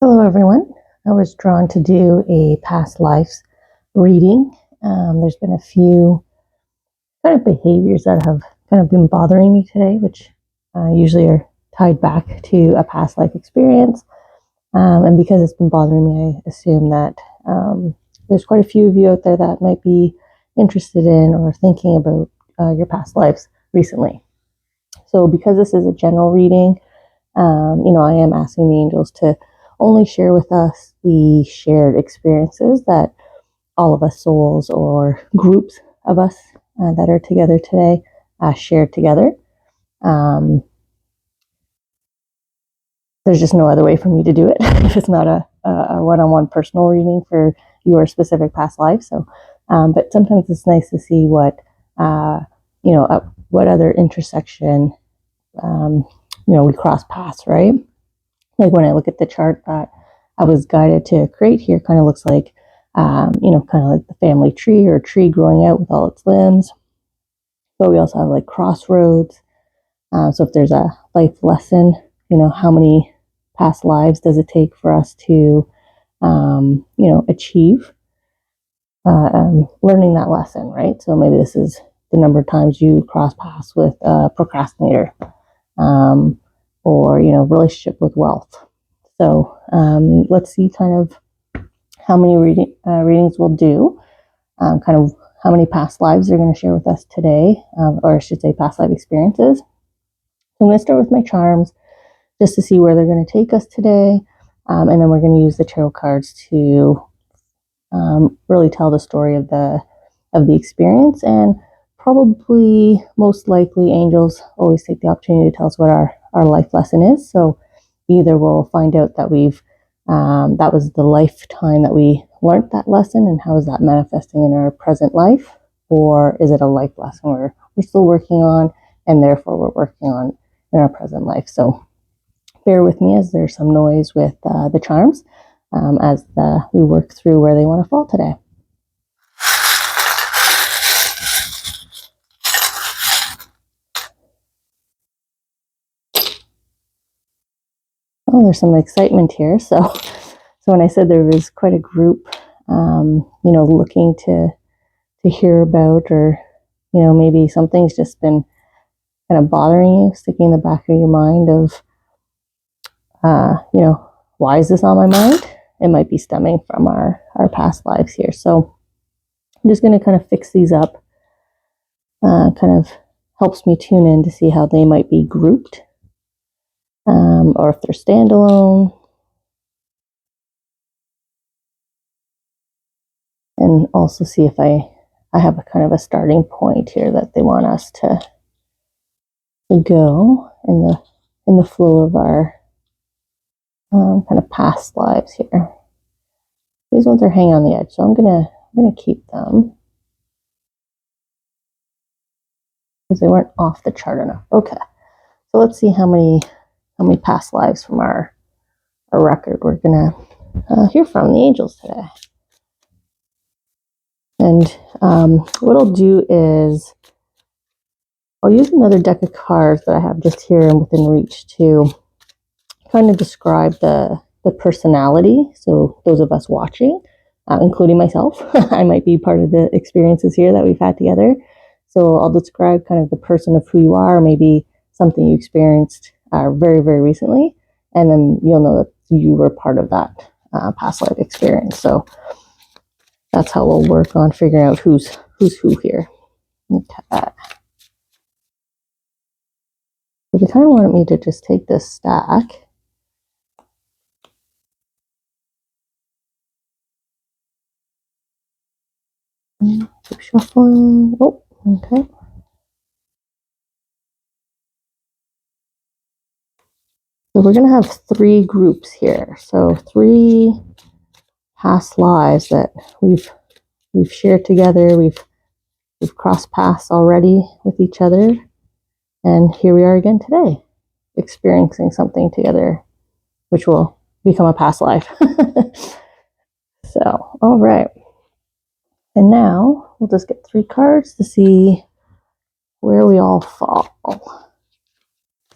Hello, everyone. I was drawn to do a past lives reading. There's been a few kind of behaviors that have kind of been bothering me today, which usually are tied back to a past life experience. And because it's been bothering me, I assume that there's quite a few of you out there that might be interested in or thinking about your past lives recently. So, because this is a general reading, I am asking the angels to only share with us the shared experiences that all of us souls or groups of us that are together today shared together. There's just no other way for me to do it if it's not a one-on-one personal reading for your specific past life. So, but sometimes it's nice to see what what other intersection we cross paths, right? Like when I look at the chart that I was guided to create here, kind of looks like, kind of like the family tree or tree growing out with all its limbs. But we also have like crossroads. So if there's a life lesson, how many past lives does it take for us to, achieve learning that lesson, right? So maybe this is the number of times you cross paths with a procrastinator, or relationship with wealth. So let's see kind of how many readings we'll do, kind of how many past lives they're going to share with us today, or I should say past life experiences. So I'm going to start with my charms just to see where they're going to take us today, and then we're going to use the tarot cards to really tell the story of the experience, and probably most likely angels always take the opportunity to tell us what our life lesson is. So either we'll find out that that was the lifetime that we learned that lesson, and how is that manifesting in our present life, or is it a life lesson we're still working on, and therefore we're working on in our present life. So bear with me as there's some noise with the charms as we work through where they want to fall today. Oh, there's some excitement here. So when I said there was quite a group, looking to hear about, or, maybe something's just been kind of bothering you, sticking in the back of your mind of, why is this on my mind? It might be stemming from our past lives here. So I'm just going to kind of fix these up. Kind of helps me tune in to see how they might be grouped, or if they're standalone. And also see if I have a kind of a starting point here that they want us to go in the flow of our kind of past lives here. These ones are hanging on the edge, so I'm gonna keep them because they weren't off the chart enough. Okay, so let's see how many past lives from our record we're gonna hear from the angels today. And what I'll do is I'll use another deck of cards that I have just here and within reach to kind of describe the personality. So those of us watching, including myself, I might be part of the experiences here that we've had together. So I'll describe kind of the person of who you are, maybe something you experienced very, very recently, and then you'll know that you were part of that past life experience. So that's how we'll work on figuring out who's who here. Okay. So they kind of wanted me to just take this stack. Keep shuffling. Oh, okay. So we're going to have 3 groups here. So 3 past lives that we've shared together. We've crossed paths already with each other. And here we are again today, experiencing something together, which will become a past life. So, all right. And now we'll just get 3 cards to see where we all fall.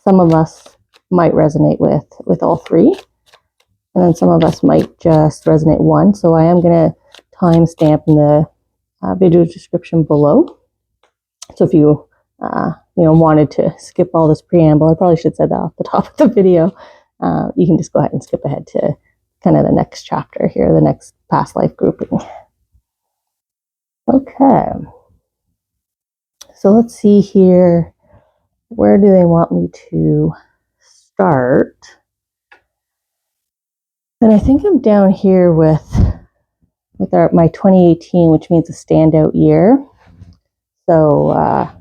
Some of us might resonate with all 3. And then some of us might just resonate one. So I am going to timestamp in the video description below. So if you, wanted to skip all this preamble, I probably should have said that off the top of the video. You can just go ahead and skip ahead to kind of the next chapter here, the next past life grouping. Okay. So let's see here. Where do they want me to start? And I think I'm down here with my 2018, which means a standout year. So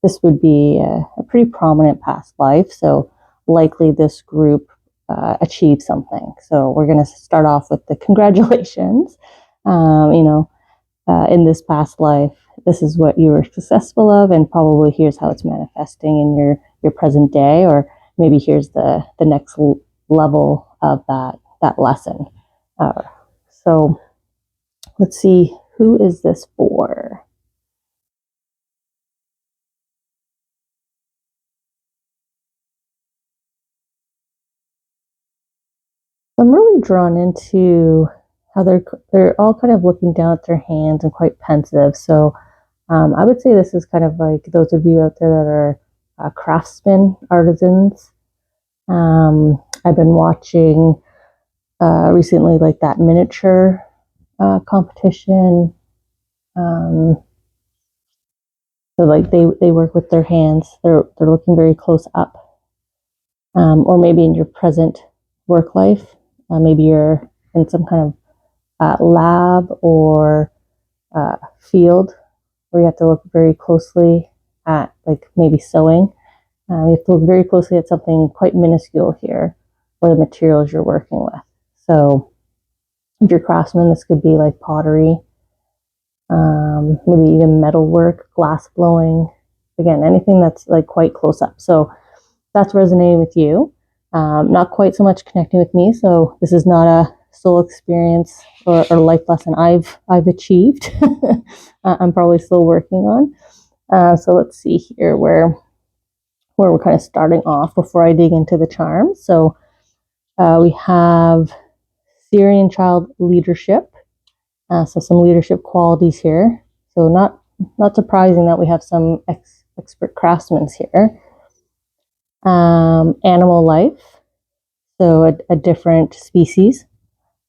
this would be a pretty prominent past life. So likely this group achieved something. So we're going to start off with the congratulations. In this past life, this is what you were successful of, and probably here's how it's manifesting in your present day, or maybe here's the next level of that lesson. So let's see, who is this for? I'm really drawn into how they're all kind of looking down at their hands and quite pensive. So I would say this is kind of like those of you out there that are craftsmen, artisans. I've been watching recently like that miniature competition. So like they work with their hands. They're looking very close up. Or maybe in your present work life, maybe you're in some kind of lab or field where you have to look very closely at like maybe sewing. You have to look very closely at something quite minuscule here, or the materials you're working with. So if you're craftsman, this could be like pottery, maybe even metalwork, glass blowing. Again, anything that's like quite close up. So that's resonating with you. Not quite so much connecting with me. So this is not a soul experience or life lesson I've achieved. I'm probably still working on. So let's see here where we're kind of starting off before I dig into the charms. So we have Syrian child leadership. So some leadership qualities here. So not surprising that we have some expert craftsmen here. Animal life. So a different species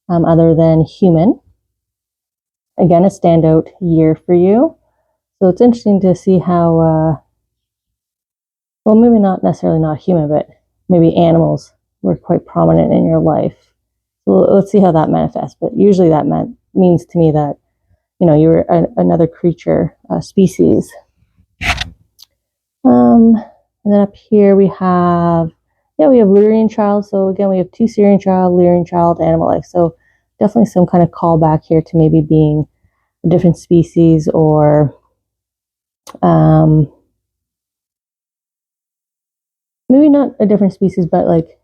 other than human. Again, a standout year for you. So it's interesting to see how, well, maybe not necessarily not human, but maybe animals were quite prominent in your life. So let's see how that manifests. But usually that means to me that, you were another creature, species. And then up here we have Lyrian child. So again, we have two Syrian child, Lyrian child, animal life. So definitely some kind of callback here to maybe being a different species, or maybe not a different species, but like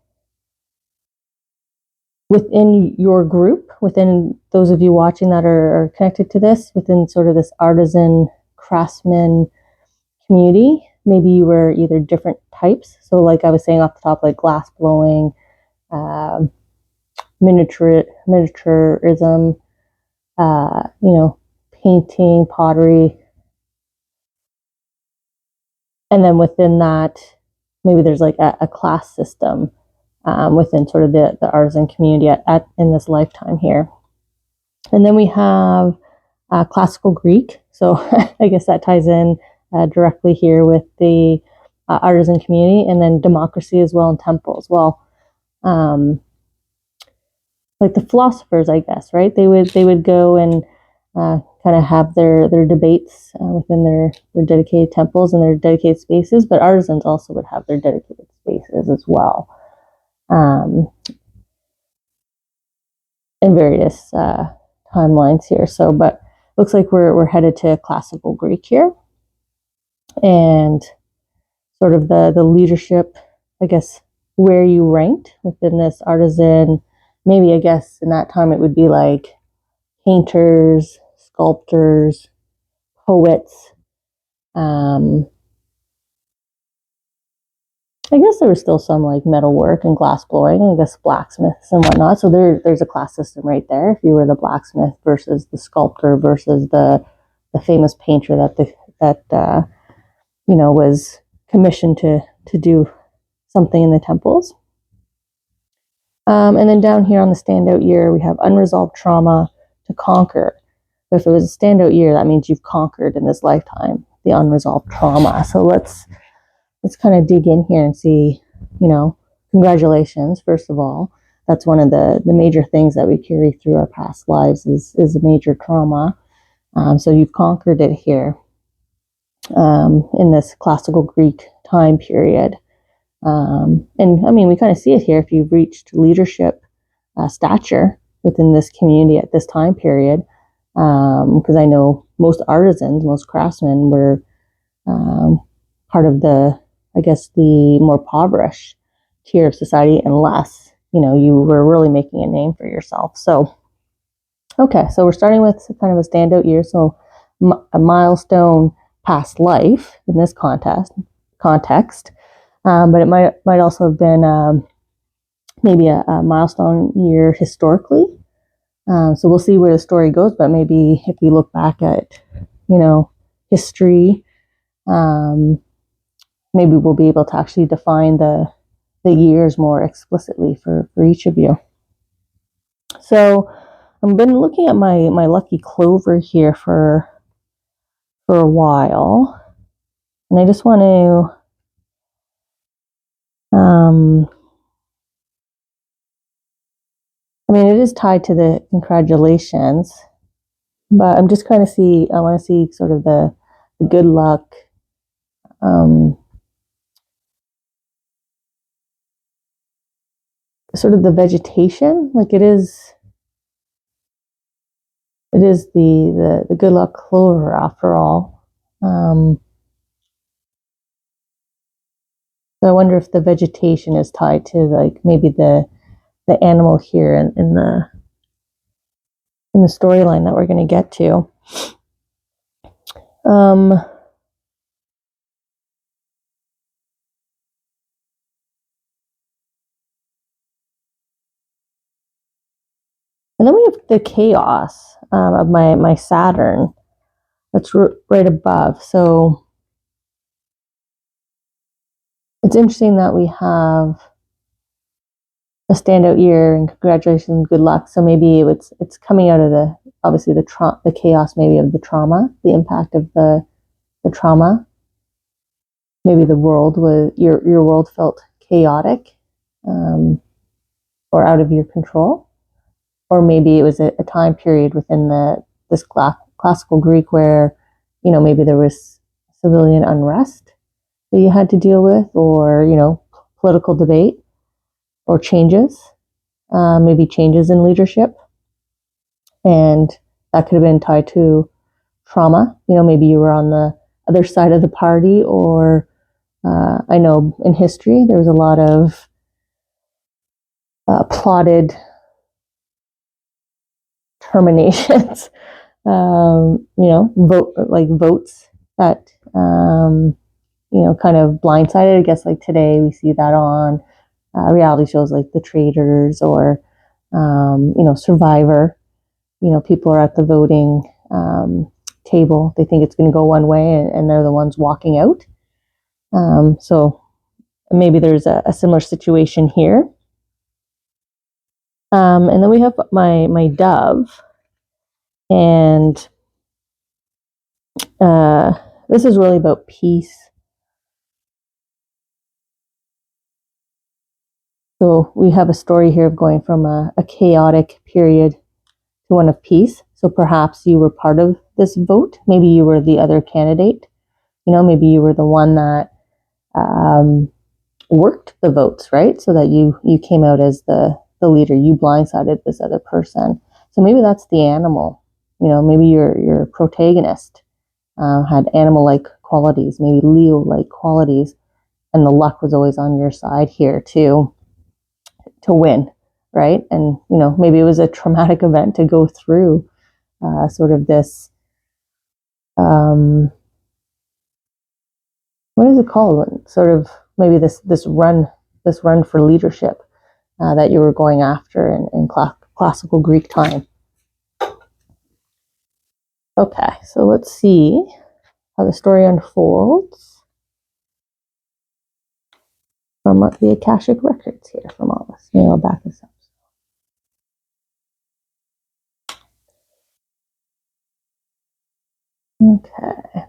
within your group, within those of you watching that are connected to this, within sort of this artisan craftsman community, maybe you were either different types. So like I was saying off the top, like glass blowing, miniaturism, painting, pottery. And then within that, maybe there's like a class system within sort of the artisan community in this lifetime here. And then we have classical Greek. So I guess that ties in directly here with the artisan community, and then democracy as well, and temples. Well, like the philosophers, I guess, right? They would go and kind of have their debates within their dedicated temples and their dedicated spaces, but artisans also would have their dedicated spaces as well, in various timelines here. So, but looks like we're headed to classical Greek here, and sort of the leadership, I guess, where you ranked within this artisan. Maybe I guess in that time it would be like painters, sculptors, poets, and I guess there was still some like metal work and glass blowing, I guess blacksmiths and whatnot. So there's a class system right there. If you were the blacksmith versus the sculptor versus the famous painter that was commissioned to do something in the temples. And then down here on the standout year, we have unresolved trauma to conquer. But if it was a standout year, that means you've conquered in this lifetime the unresolved trauma. So let's kind of dig in here and see, congratulations, first of all. That's one of the major things that we carry through our past lives is a major trauma. So you've conquered it here in this classical Greek time period. And I mean, we kind of see it here if you've reached leadership stature within this community at this time period. Because I know most artisans, most craftsmen were part of the more impoverished tier of society, unless, you were really making a name for yourself. So, okay, so we're starting with kind of a standout year. So a milestone past life in this context. But it might also have been maybe a milestone year historically. So we'll see where the story goes, but maybe if we look back at, history, maybe we'll be able to actually define the years more explicitly for each of you. So I've been looking at my lucky clover here for a while, and I just want to it is tied to the congratulations, but I'm just I want to see sort of the good luck, sort of the vegetation, like it is the good luck clover after all. So I wonder if the vegetation is tied to like maybe the animal here in the storyline that we're going to get to. And then we have the chaos of my Saturn that's right above. So it's interesting that we have a standout year and congratulations, good luck. So maybe it's coming out of the chaos, maybe of the trauma, the impact of the trauma. Maybe the world your world felt chaotic, or out of your control, or maybe it was a time period within this classical Greek where, maybe there was civilian unrest that you had to deal with, or political debate, or changes, maybe changes in leadership, and that could have been tied to trauma. Maybe you were on the other side of the party, or I know in history there was a lot of plotted terminations, votes that, kind of blindsided. I guess like today we see that on reality shows like The Traitors or, Survivor. People are at the voting table. They think it's going to go one way and they're the ones walking out. So maybe there's a similar situation here. And then we have my dove. And this is really about peace. So we have a story here of going from a chaotic period to one of peace. So perhaps you were part of this vote. Maybe you were the other candidate. Maybe you were the one that worked the votes, right? So that you came out as the leader. You blindsided this other person. So maybe that's the animal. Maybe your protagonist had animal-like qualities, maybe Leo-like qualities, and the luck was always on your side here to win, right? And maybe it was a traumatic event to go through sort of this. What is it called? Sort of maybe this run for leadership that you were going after in classical Greek time. Okay, so let's see how the story unfolds from the Akashic records here from all this. Maybe I'll back this up. Okay.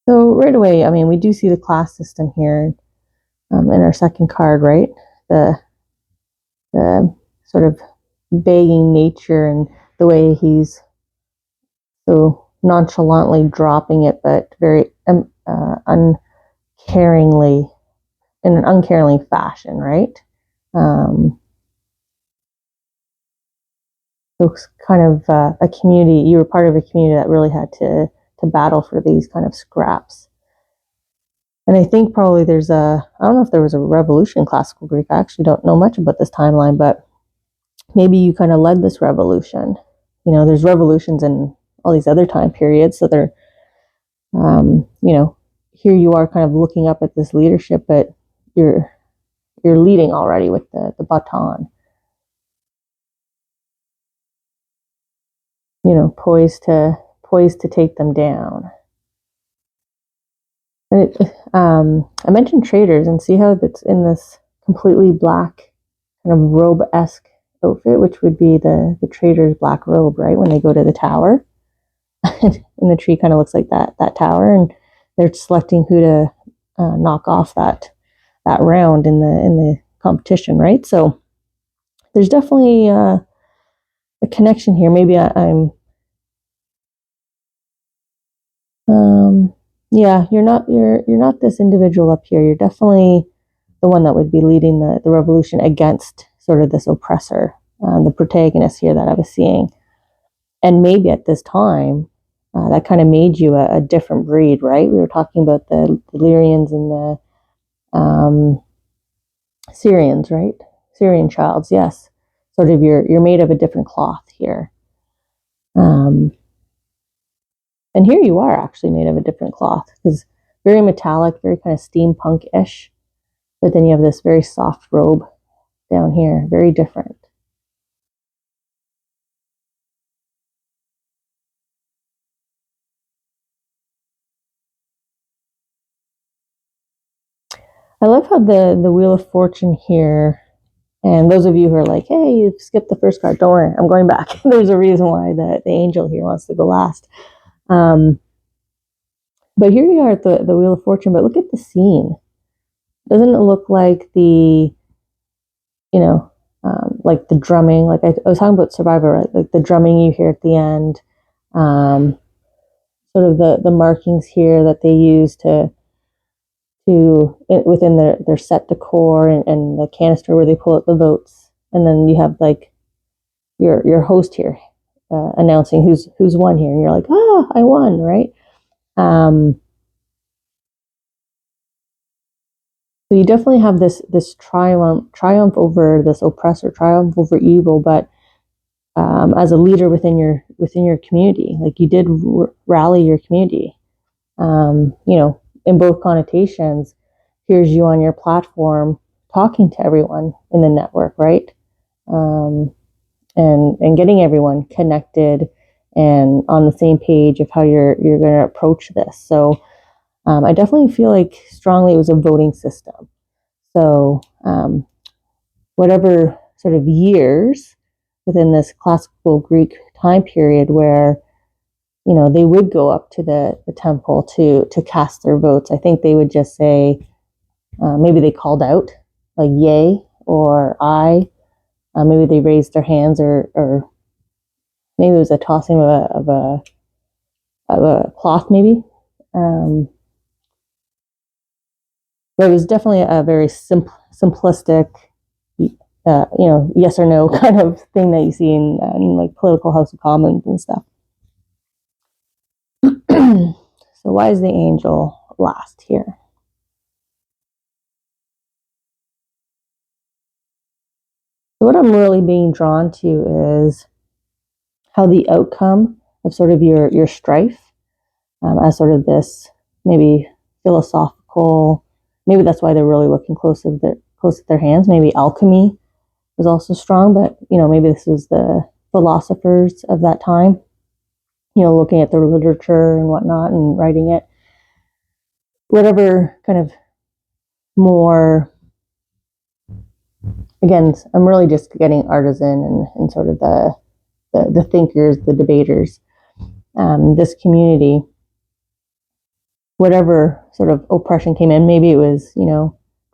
So right away, I mean, we do see the class system here in our second card, right? The sort of begging nature and the way he's so nonchalantly dropping it, but very uncaringly, in an uncaring fashion, right? So it's kind of a community. You were part of a community that really had to battle for these kind of scraps. And I think probably I don't know if there was a revolution in classical Greek. I actually don't know much about this timeline, but maybe you kind of led this revolution. You know, there's revolutions in all these other time periods. So they're, you know, here you are kind of looking up at this leadership, but you're leading already with the baton. You know, poised to take them down. And I mentioned traders, and see how it's in this completely black kind of robe-esque outfit, which would be the trader's black robe, right? When they go to the tower, and the tree kind of looks like that tower, and they're selecting who to knock off that round in the competition, right? So there's definitely a connection here. Maybe I'm yeah, you're not this individual up here. You're definitely the one that would be leading the revolution against sort of this oppressor, the protagonist here that I was seeing. And maybe at this time, that kind of made you a different breed, right? We were talking about the Lyrians and the Syrians, right? Syrian childs, yes. Sort of you're made of a different cloth here. And here you are actually made of a different cloth, because very metallic, very kind of steampunk-ish. But then you have this very soft robe down here, very different. I love how the Wheel of Fortune here, and those of you who are like, hey, you skipped the first card, don't worry, I'm going back. There's a reason why the angel here wants to go last. But here you are at the Wheel of Fortune, but look at the scene. Doesn't it look like like the drumming, like I was talking about Survivor, right? Like the drumming you hear at the end, sort of the markings here that they use within their set decor, and the canister where they pull out the votes, and then you have like your host here announcing who's won here, and you're like, I won, right? So you definitely have this triumph over this oppressor, triumph over evil, but as a leader within your community, like you did rally your community. You know, in both connotations, here's you on your platform talking to everyone in the network, right? And getting everyone connected and on the same page of how you're going to approach this. So I definitely feel like strongly it was a voting system. So whatever sort of years within this classical Greek time period where, you know, they would go up to the temple to cast their votes, I think they would just say, maybe they called out like yay or I. Maybe they raised their hands, or maybe it was a tossing of a cloth, maybe. But it was definitely a very simplistic, yes or no kind of thing that you see in like political House of Commons and stuff. So why is the angel last here? So what I'm really being drawn to is how the outcome of sort of your strife as sort of this maybe philosophical. Maybe that's why they're really looking close at their hands. Maybe alchemy was also strong, but maybe this is the philosophers of that time. Looking at the literature and whatnot and writing it. Whatever kind of more. Again, I'm really just getting artisan and sort of the thinkers, the debaters, this community. Whatever sort of oppression came in, maybe it was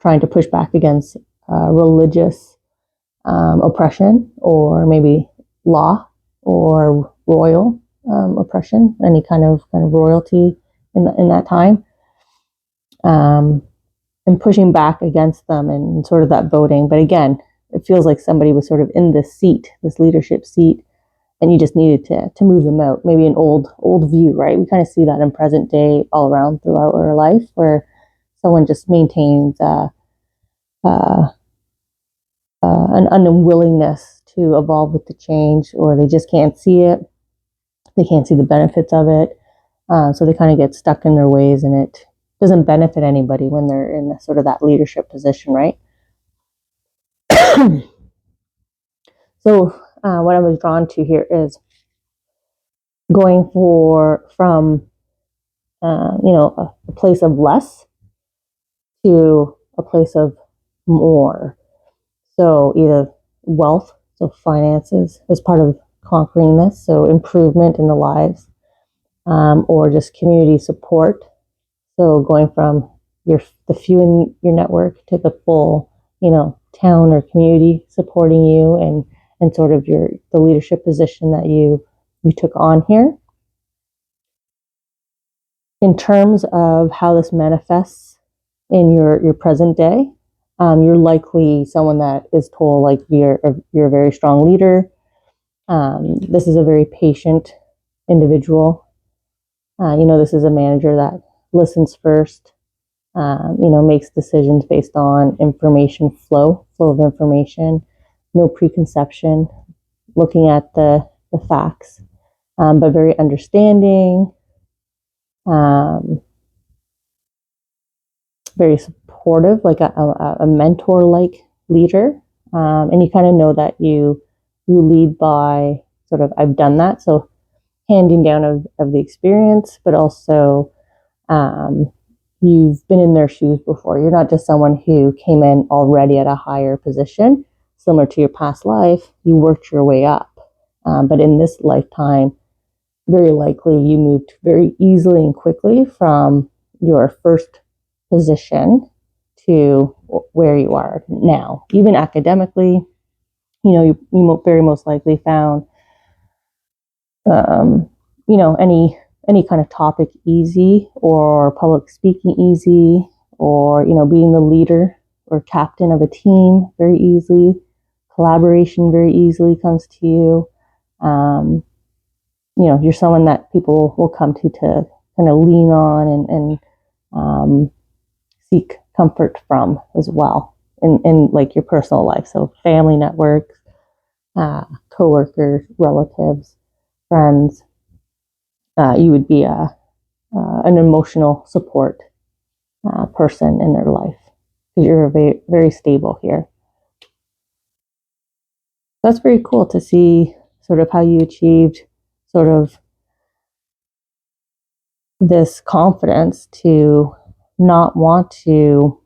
trying to push back against religious oppression, or maybe law or royal oppression, any kind of royalty in that time, and pushing back against them and sort of that voting. But again, it feels like somebody was sort of in this seat, this leadership seat, and you just needed to move them out. Maybe an old view, right? We kind of see that in present day all around throughout our life, where someone just maintains an unwillingness to evolve with the change, or they just can't see it. They can't see the benefits of it. So they kind of get stuck in their ways, and it doesn't benefit anybody when they're in sort of that leadership position, right? So what I was drawn to here is going from a place of less to a place of more. So either wealth, so finances, as part of conquering this, so improvement in the lives, or just community support. So going from the few in your network to the full, town or community supporting you, and sort of the leadership position that you took on here. In terms of how this manifests in your present day, you're likely someone that is told like you're a very strong leader. This is a very patient individual. This is a manager that listens first. Makes decisions based on information flow of information, no preconception, looking at the facts, but very understanding, very supportive, like a mentor-like leader. And you kind of know that you lead by sort of, I've done that. So handing down of the experience, but also you've been in their shoes before. You're not just someone who came in already at a higher position, similar to your past life. You worked your way up. But in this lifetime, very likely you moved very easily and quickly from your first position to where you are now. Even academically, you very most likely found, any kind of topic easy, or public speaking easy, or, being the leader or captain of a team very easily. Collaboration very easily comes to you. You're someone that people will come to kind of lean on and seek comfort from as well in like your personal life. So family networks, coworkers, relatives, friends. You would be an emotional support person in their life, because you're very, very stable here. That's very cool to see sort of how you achieved sort of this confidence to not want to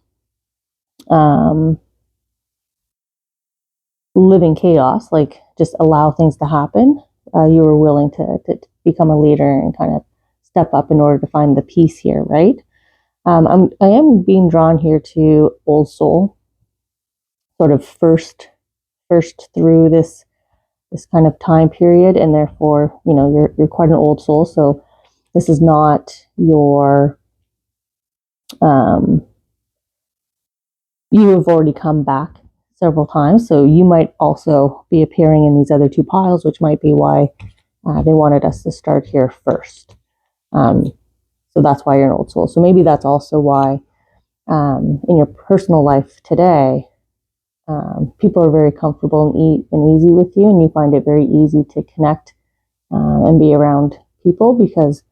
live in chaos, like just allow things to happen. You were willing to become a leader and kind of step up in order to find the peace here, right? I am being drawn here to old soul, sort of first through this kind of time period, and therefore, you're quite an old soul. So this is not your, you have already come back several times, so you might also be appearing in these other two piles, which might be why they wanted us to start here first. So that's why you're an old soul. So maybe that's also why in your personal life today, people are very comfortable and easy with you, and you find it very easy to connect and be around people, because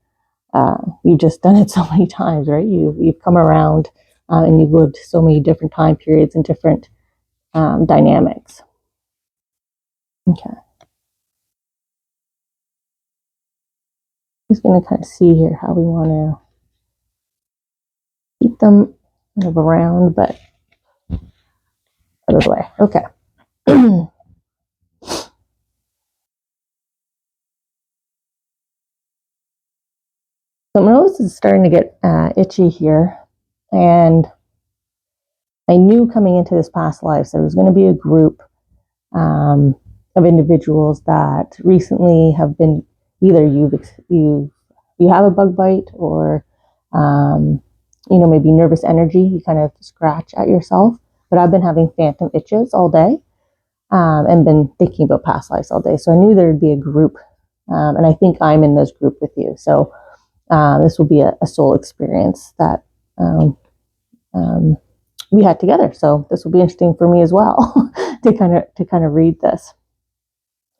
you've just done it so many times, right? You've come around and you've lived so many different time periods and different dynamics. Okay. Just going to kind of see here how we want to keep them kind of around, but out of the way. Okay. So my nose is starting to get itchy here, and I knew coming into this past life there was going to be a group of individuals that recently have been either you have a bug bite, or maybe nervous energy. You kind of scratch at yourself. But I've been having phantom itches all day, and been thinking about past lives all day. So I knew there would be a group, and I think I'm in this group with you. So this will be a soul experience that we had together. So this will be interesting for me as well to kind of read this.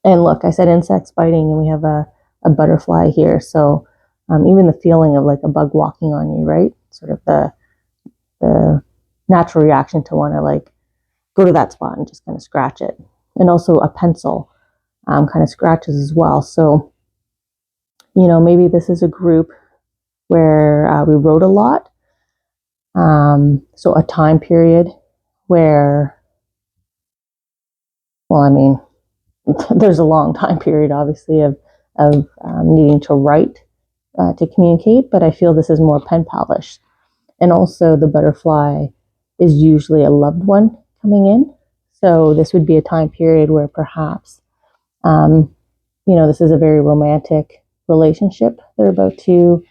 And look, I said insects biting, and we have a butterfly here. So even the feeling of like a bug walking on you, right? Sort of the natural reaction to want to like go to that spot and just kind of scratch it. And also a pencil kind of scratches as well. So, maybe this is a group where we wrote a lot. So a time period where, well, I mean, there's a long time period, obviously, of needing to write to communicate, but I feel this is more pen palish. And also the butterfly is usually a loved one coming in. So this would be a time period where perhaps, this is a very romantic relationship they're about to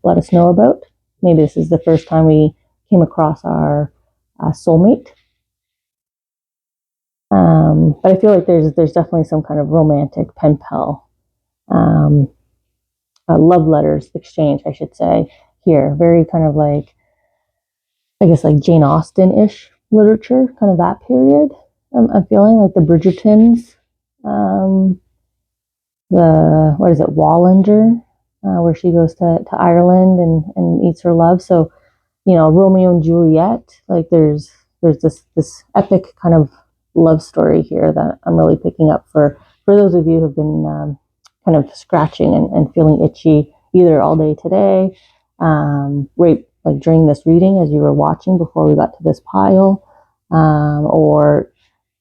let us know about. Maybe this is the first time we came across our soulmate. But I feel like there's definitely some kind of romantic pen pal, love letters exchange, I should say, here. Very kind of like, I guess, like Jane Austen-ish literature, kind of that period. I'm feeling like the Bridgertons, what is it, Wallinger, where she goes to Ireland and meets her love. So, Romeo and Juliet, like there's this epic kind of love story here that I'm really picking up for those of you who've been kind of scratching and feeling itchy either all day today, right, like during this reading as you were watching before we got to this pile, or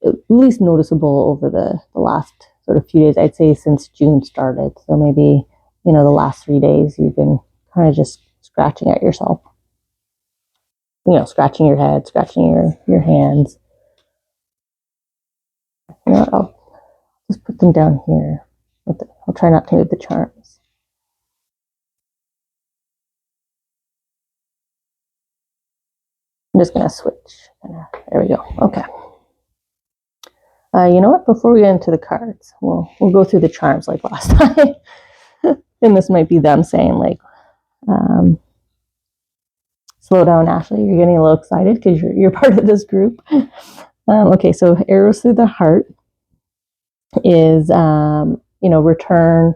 at least noticeable over the last sort of few days, I'd say since June started. So maybe, the last 3 days you've been kind of just scratching at yourself. Scratching your head, scratching your hands. I'll just put them down here. I'll try not to move the charms. I'm just going to switch. There we go. Okay. You know what? Before we get into the cards, we'll go through the charms like last time. And this might be them saying like, slow down, Ashley. You're getting a little excited because you're part of this group. Okay, so arrows through the heart is, return.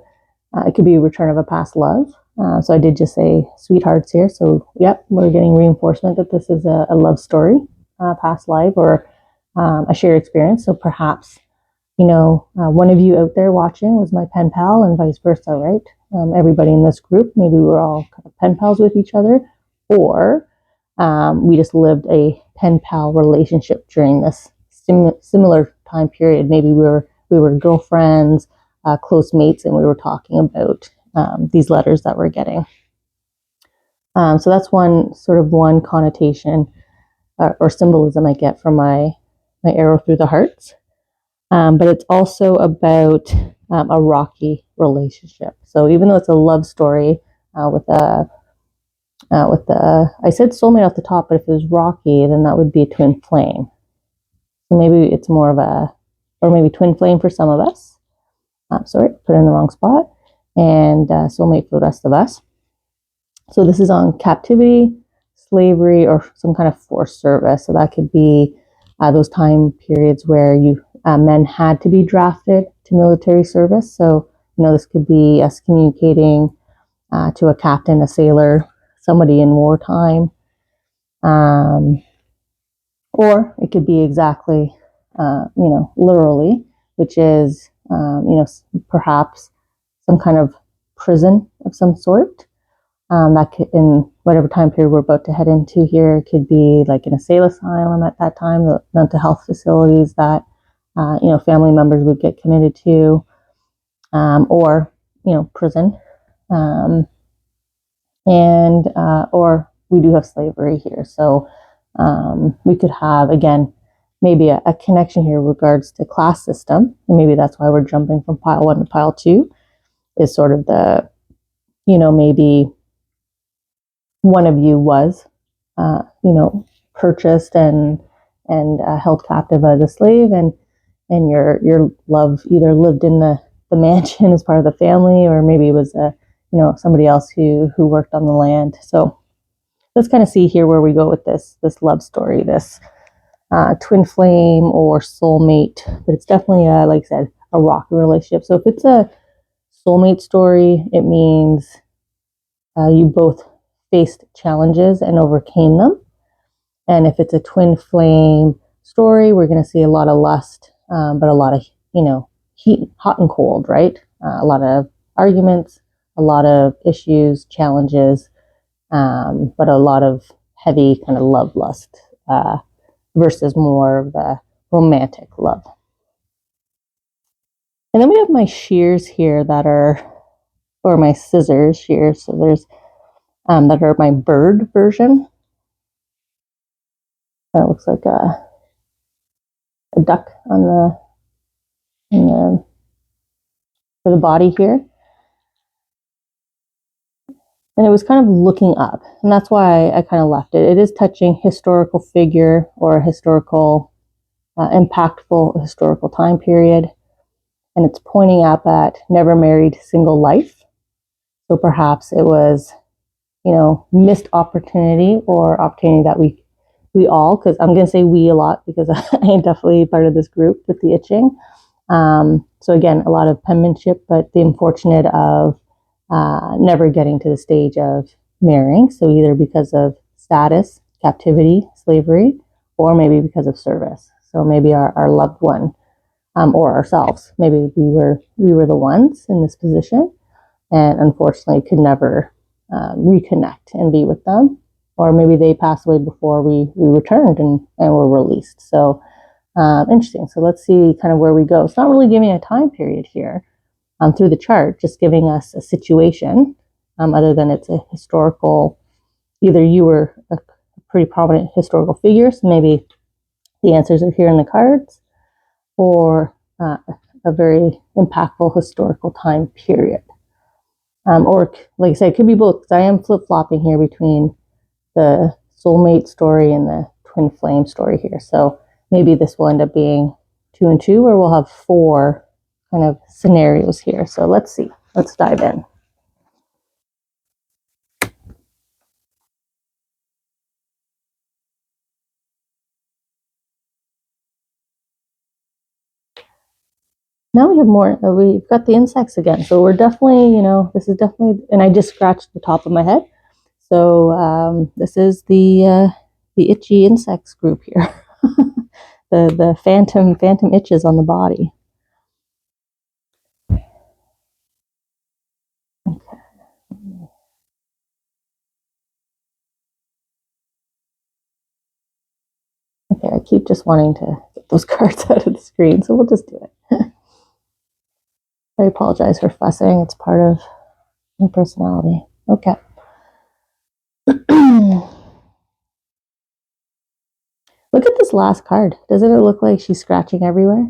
It could be a return of a past love. So I did just say sweethearts here. So, yep, we're getting reinforcement that this is a love story, past life, or a shared experience. So perhaps, one of you out there watching was my pen pal and vice versa, right? Everybody in this group, maybe we're all kind of pen pals with each other, or we just lived a pen pal relationship during this similar time period. Maybe we were girlfriends, close mates, and we were talking about these letters that we're getting. So that's one connotation or symbolism I get from my arrow through the hearts. But it's also about a rocky relationship. So even though it's a love story with the I said soulmate off the top, but if it was rocky, then that would be a twin flame. So maybe it's more of or maybe twin flame for some of us. Sorry, put it in the wrong spot. And soulmate for the rest of us. So this is on captivity, slavery, or some kind of forced service. So that could be those time periods where men had to be drafted to military service. So, this could be us communicating to a captain, a sailor, somebody in wartime. Or it could be exactly, literally, which is, perhaps some kind of prison of some sort. That could, in whatever time period we're about to head into here, could be like an insane asylum at that time, the mental health facilities that, family members would get committed to, or, prison. Or we do have slavery here. So we could have, again, maybe a connection here regards to class system. And maybe that's why we're jumping from pile 1 to pile 2, is sort of the, maybe one of you was, purchased and held captive as a slave, and your love either lived in the mansion as part of the family, or maybe it was somebody else who worked on the land. So let's kind of see here where we go with this love story, this twin flame or soulmate. But it's definitely like I said, a rocky relationship. So if it's a soulmate story, it means you both faced challenges and overcame them. And if it's a twin flame story, we're going to see a lot of lust, but a lot of, heat, hot and cold, right? A lot of arguments, a lot of issues, challenges, but a lot of heavy kind of love lust versus more of the romantic love. And then we have my shears here that are, or my scissors shears. So there's that are my bird version. That looks like a duck on the for the body here. And it was kind of looking up, and that's why I kind of left it. It is touching historical figure or historical, impactful historical time period, and it's pointing up at never married single life. So perhaps it was, missed opportunity or opportunity that we all, because I'm going to say we a lot because I am definitely part of this group with the itching. So again, a lot of penmanship, but the unfortunate of never getting to the stage of marrying. So either because of status, captivity, slavery, or maybe because of service. So maybe our loved one, or ourselves, maybe we were the ones in this position, and unfortunately could never reconnect and be with them, or maybe they passed away before we returned and were released. So interesting. So let's see kind of where we go. It's not really giving a time period here through the chart, just giving us a situation, other than it's a historical, either you were a pretty prominent historical figure, so maybe the answers are here in the cards, or a very impactful historical time period. Or like I said, it could be both, because I am flip-flopping here between the soulmate story and the twin flame story here. So maybe this will end up being 2 and 2, or we'll have 4 kind of scenarios here. So let's see. Let's dive in. Now we have more. We've got the insects again. So we're definitely, this is definitely, and I just scratched the top of my head. So this is the itchy insects group here. the phantom itches on the body. Okay, I keep just wanting to get those cards out of the screen, so we'll just do it. I apologize for fussing. It's part of my personality. Okay. Look at this last card. Doesn't it look like she's scratching everywhere?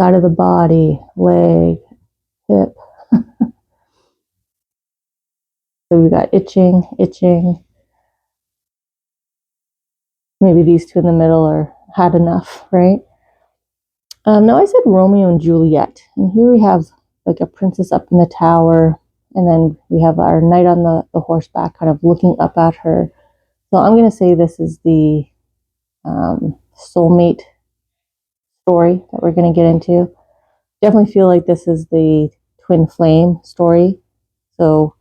Side of the body, leg, hip. So we got itching. Maybe these two in the middle are had enough, right? Now I said Romeo and Juliet, and here we have like a princess up in the tower, and then we have our knight on the horseback kind of looking up at her. So I'm going to say this is the soulmate story that we're going to get into. Definitely feel like this is the twin flame story. So,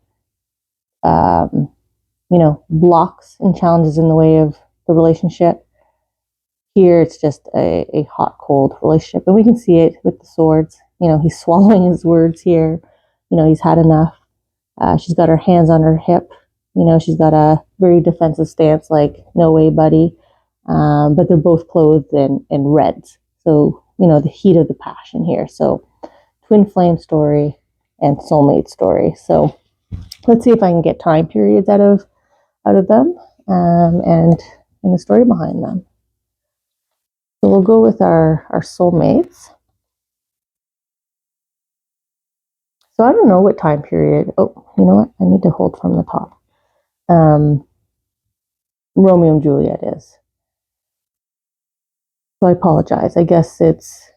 blocks and challenges in the way of the relationship. Here, it's just a hot, cold relationship. And we can see it with the swords. He's swallowing his words here. He's had enough. She's got her hands on her hip. She's got a very defensive stance, like, no way, buddy. But they're both clothed in reds. So, the heat of the passion here. So, twin flame story and soulmate story. So, let's see if I can get time periods out of them and the story behind them. So we'll go with our soulmates. So I don't know what time period. Oh, you know what? I need to hold from the top. Romeo and Juliet is. So I apologize. I guess it's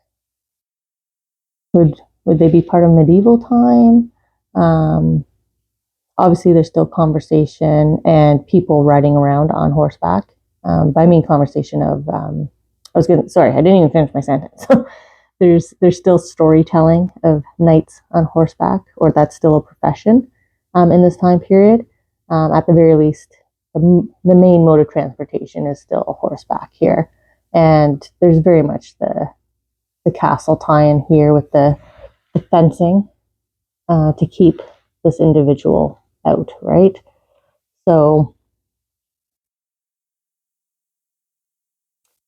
would they be part of medieval time? Obviously, there's still conversation and people riding around on horseback. By I mean conversation of. I didn't even finish my sentence. There's still storytelling of knights on horseback, or that's still a profession in this time period. At the very least, the main mode of transportation is still horseback here. And there's very much the castle tie-in here with the fencing to keep this individual out, right? So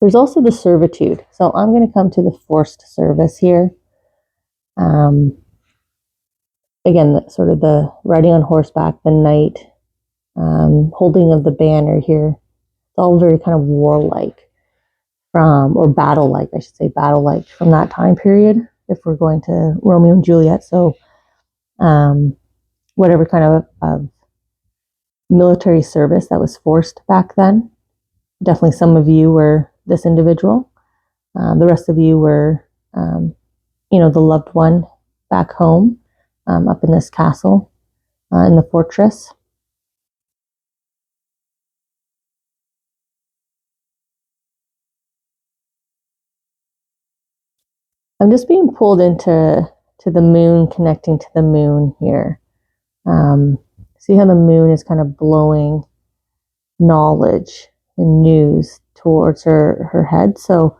there's also the servitude. So I'm going to come to the forced service here. Again, sort of the riding on horseback, the knight, holding of the banner here. It's all very kind of warlike or battle-like, I should say, battle-like from that time period, if we're going to Romeo and Juliet. So whatever kind of military service that was forced back then. Definitely some of you were this individual. The rest of you were, the loved one back home, up in this castle, in the fortress. I'm just being pulled into the moon, connecting to the moon here. See how the moon is kind of blowing knowledge and news towards her head. So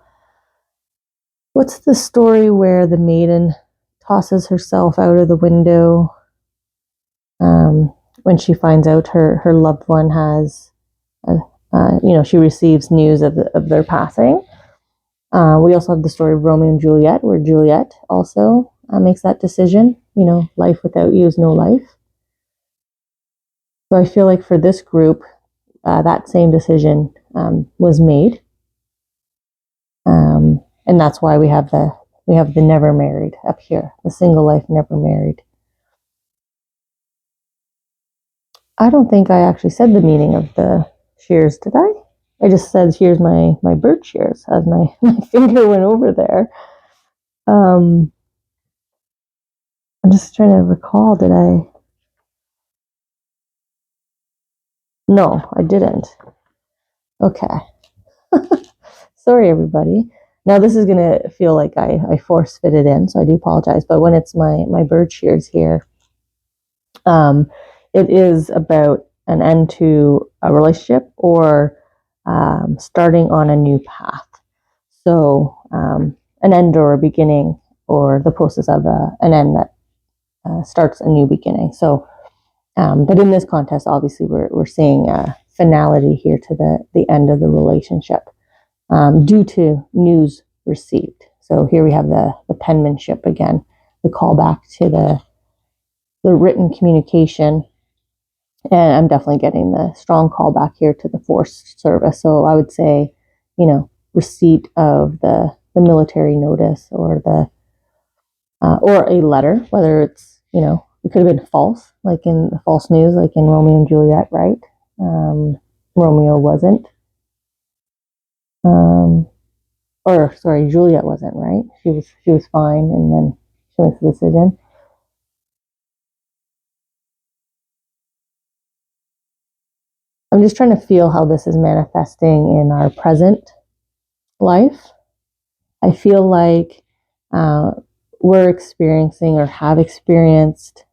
what's the story where the maiden tosses herself out of the window when she finds out her loved one has, she receives news of their passing? We also have the story of Romeo and Juliet, where Juliet also makes that decision. Life without you is no life. So I feel like for this group, that same decision was made, and that's why we have the never married up here, the single life, never married. I don't think I actually said the meaning of the shears, did I? I just said, here's my bird shears, as my finger went over there. I'm just trying to recall, did I? No, I didn't. Okay. Sorry, everybody. Now this is going to feel like I force fit it in, so I do apologize. But when it's my bird shears here, it is about an end to a relationship or starting on a new path. So an end or a beginning, or the process of an end that starts a new beginning. So, but in this context, obviously, we're seeing a finality here to the end of the relationship due to news received. So here we have the penmanship again, the callback to the written communication. And I'm definitely getting the strong callback here to the forced service. So I would say, receipt of the military notice or or a letter, whether it's, it could have been false, like in the false news, like in Romeo and Juliet, right? Romeo wasn't. Or sorry, Juliet wasn't, right? She was fine, and then she makes the decision. I'm just trying to feel how this is manifesting in our present life. I feel like we're experiencing or have experienced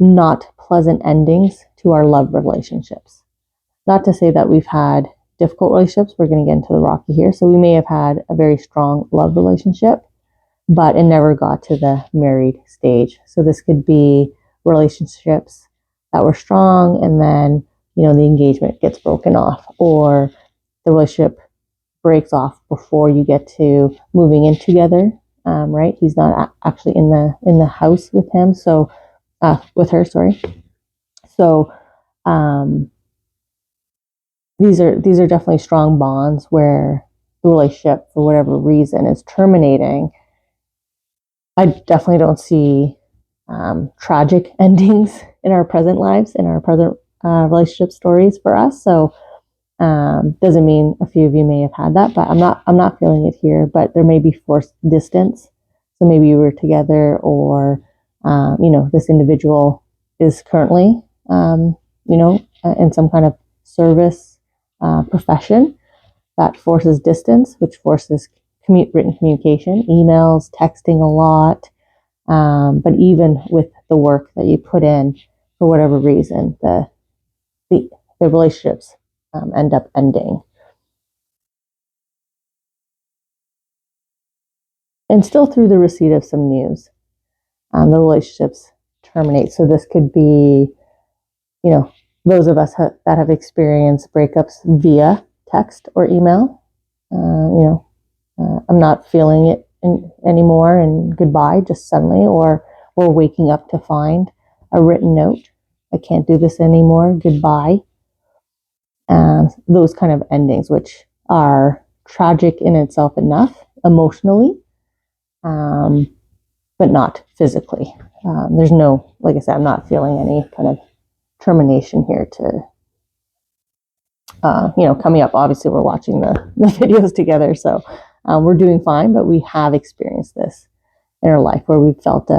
not pleasant endings to our love relationships. Not to say that we've had difficult relationships. We're going to get into the rocky here. So we may have had a very strong love relationship, but it never got to the married stage. So this could be relationships that were strong, and then, the engagement gets broken off, or the relationship breaks off before you get to moving in together. Right? He's not actually in the house with him. So with her, sorry. So these are definitely strong bonds where the relationship, for whatever reason, is terminating. I definitely don't see tragic endings in our present lives, in our present relationship stories for us. So doesn't mean a few of you may have had that, but I'm not feeling it here. But there may be forced distance. So maybe you were together, or this individual is currently in some kind of service profession that forces distance, which forces written communication, emails, texting a lot. But even with the work that you put in, for whatever reason, the relationships end up ending. And still through the receipt of some news, the relationships terminate. So this could be, those of us that have experienced breakups via text or email. I'm not feeling it anymore, and goodbye, just suddenly, or we're waking up to find a written note. I can't do this anymore, goodbye. Those kind of endings, which are tragic in itself enough emotionally, but not physically. There's no, like I said, I'm not feeling any kind of termination here to, coming up. Obviously, we're watching the videos together, so we're doing fine, but we have experienced this in our life where we've felt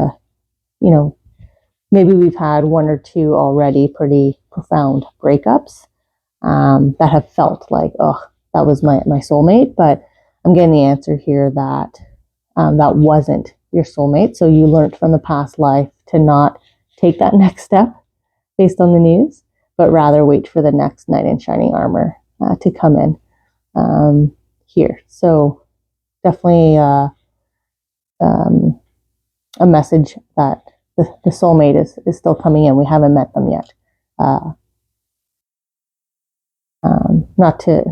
maybe we've had one or two already pretty profound breakups that have felt like, oh, that was my soulmate. But I'm getting the answer here that that wasn't your soulmate. So you learned from the past life to not take that next step based on the news, but rather wait for the next knight in shining armor to come in here. So definitely a message that the soulmate is still coming in. We haven't met them yet. Not to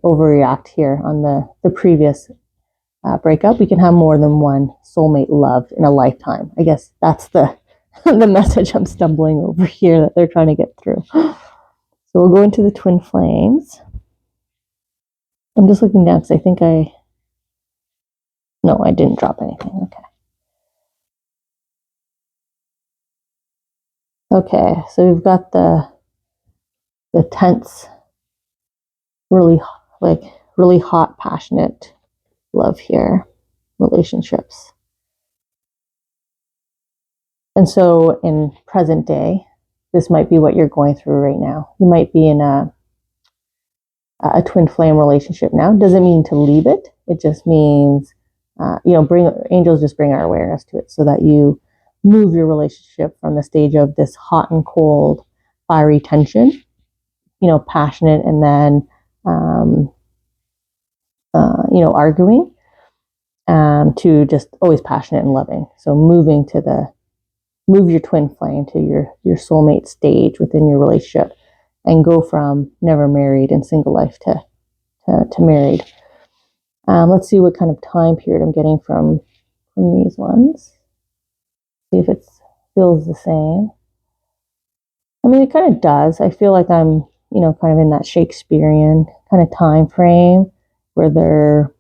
overreact here on the previous breakup. We can have more than one soulmate love in a lifetime. I guess that's the the message I'm stumbling over here that they're trying to get through. So we'll go into the twin flames. I'm just looking down because I think I didn't drop anything. Okay, so we've got the tense, really hot, passionate love here, relationships. And so in present day, this might be what you're going through right now. You might be in a twin flame relationship now. Doesn't mean to leave it. It just means, angels just bring our awareness to it so that you move your relationship from the stage of this hot and cold, fiery tension, passionate, and then, arguing, to just always passionate and loving. So move your twin flame to your soulmate stage within your relationship, and go from never married and single life to married. Let's see what kind of time period I'm getting from these ones. See if it feels the same. I mean, it kind of does. I feel like I'm, kind of in that Shakespearean kind of time frame where they're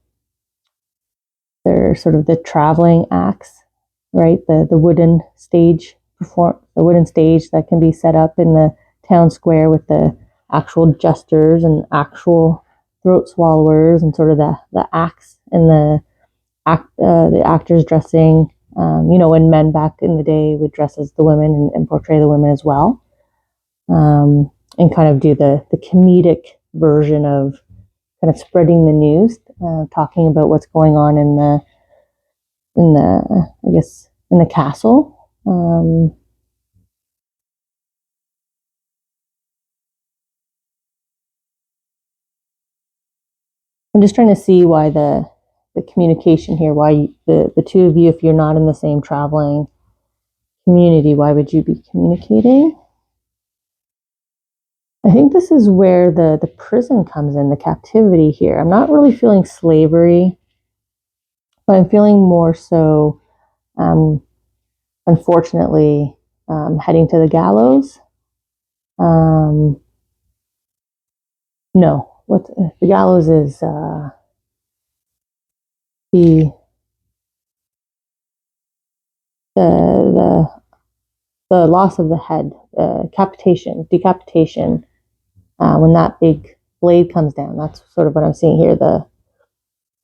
sort of the traveling acts, right? The wooden stage the wooden stage that can be set up in the town square with the actual jesters and actual throat swallowers, and sort of the acts and the actors dressing, when men back in the day would dress as the women and portray the women as well, and kind of do the comedic version of kind of spreading the news, talking about what's going on in the castle. I'm just trying to see why the communication here, why the two of you, if you're not in the same traveling community, why would you be communicating? I think this is where the prison comes in, the captivity here. I'm not really feeling slavery, but I'm feeling more so, unfortunately, heading to the gallows. No, what the gallows is the the the loss of the head, decapitation. When that big blade comes down, that's sort of what I'm seeing here. The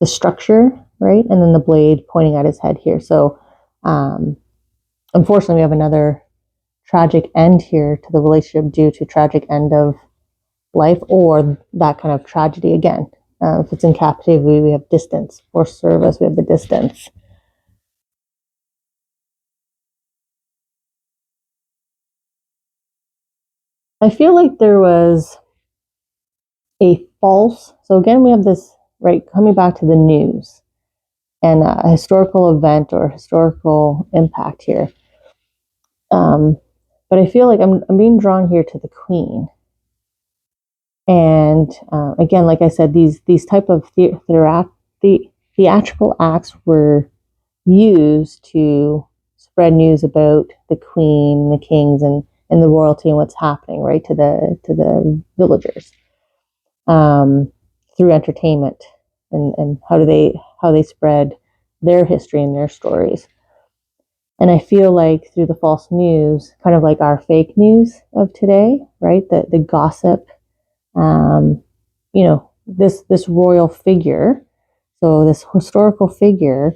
structure, right, and then the blade pointing at his head here. So, unfortunately, we have another tragic end here to the relationship due to tragic end of life or that kind of tragedy again. If it's in captivity, we have distance. For service, we have the distance. I feel like there was a false, so again, we have this, right, coming back to the news and a historical event or historical impact here. But I feel like I'm being drawn here to the queen. And again, like I said, these type of theatrical acts were used to spread news about the queen, the kings, and the royalty and what's happening, right, to the villagers, through entertainment and how they spread their history and their stories. And I feel like through the false news, kind of like our fake news of today, right, the gossip, this royal figure, so this historical figure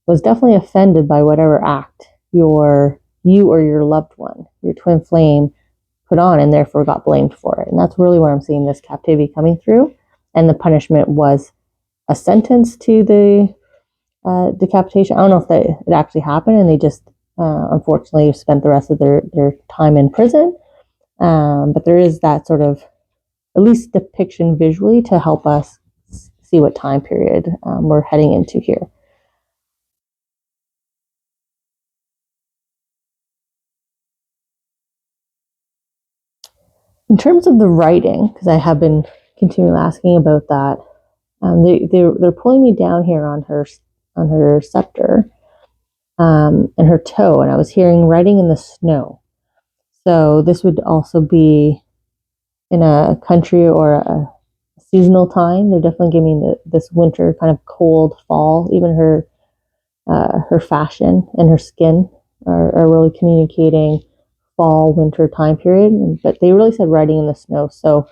was definitely offended by whatever act you or your loved one, your twin flame, put on, and therefore got blamed for it. And that's really where I'm seeing this captivity coming through. And the punishment was a sentence to the decapitation. I don't know if it actually happened, and they just unfortunately spent the rest of their time in prison. But there is that sort of at least depiction visually to help us see what time period we're heading into here. In terms of the writing, because I have been continually asking about that, they're pulling me down here on her scepter, and her toe, and I was hearing writing in the snow. So this would also be in a country or a seasonal time. They're definitely giving this winter kind of cold fall. Even her fashion and her skin are really communicating fall winter time period. But they really said writing in the snow. So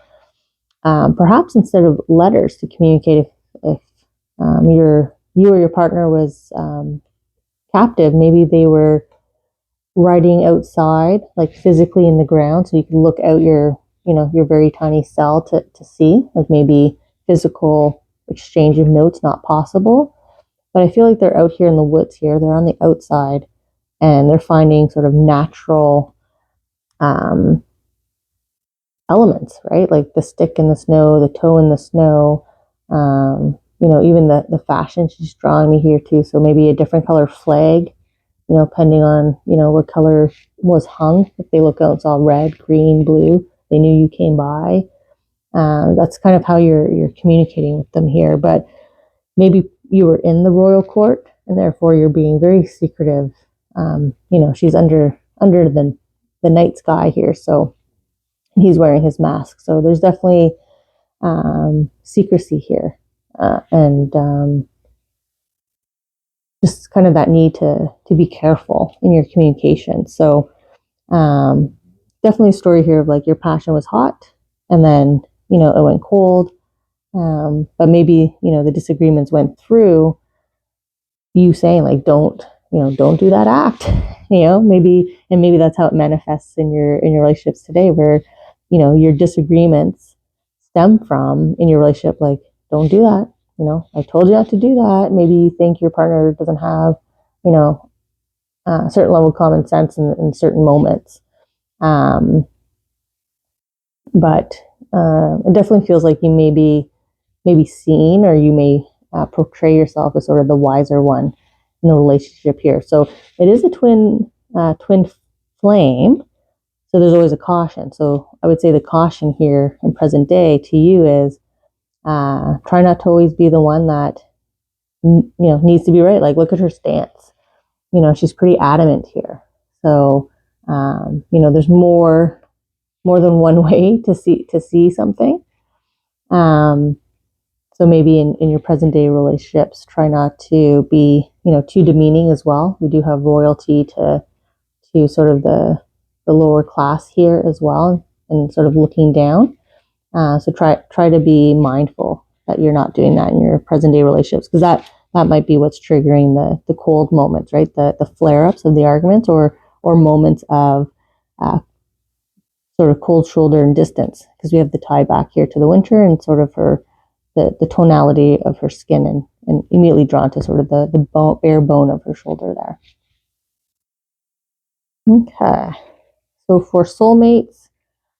perhaps instead of letters to communicate, if you or your partner was captive, maybe they were writing outside, like physically in the ground, so you can look out your very tiny cell to see, like maybe physical exchange of notes not possible. But I feel like they're out here in the woods here, they're on the outside, and they're finding sort of natural um, elements, right? Like the stick in the snow, the toe in the snow, even the fashion she's drawing me here too. So maybe a different color flag, depending on, what color was hung. If they look out and saw red, green, blue, they knew you came by. That's kind of how you're communicating with them here. But maybe you were in the royal court and therefore you're being very secretive. She's under the night sky here, so he's wearing his mask. So there's definitely secrecy here, and just kind of that need to be careful in your communication. So definitely a story here of like your passion was hot and then it went cold, but maybe the disagreements went through you saying like don't do that act. Maybe that's how it manifests in your relationships today, where your disagreements stem from in your relationship, like don't do that. I told you not to do that. Maybe you think your partner doesn't have a certain level of common sense in certain moments. But it definitely feels like you maybe maybe seen, or you may portray yourself as sort of the wiser one in the relationship here. So it is a twin flame. So there's always a caution. So I would say the caution here in present day to you is try not to always be the one that needs to be right. Like, look at her stance. She's pretty adamant here. So there's more than one way to see something. So maybe in your present day relationships, try not to be too demeaning as well. We do have royalty to sort of the lower class here as well, and sort of looking down. So try to be mindful that you're not doing that in your present day relationships, because that might be what's triggering the cold moments, right? The flare ups of the arguments, or moments of sort of cold shoulder and distance, because we have the tie back here to the winter, and sort of the tonality of her skin, and immediately drawn to sort of the bare bone of her shoulder there. Okay, so for soulmates,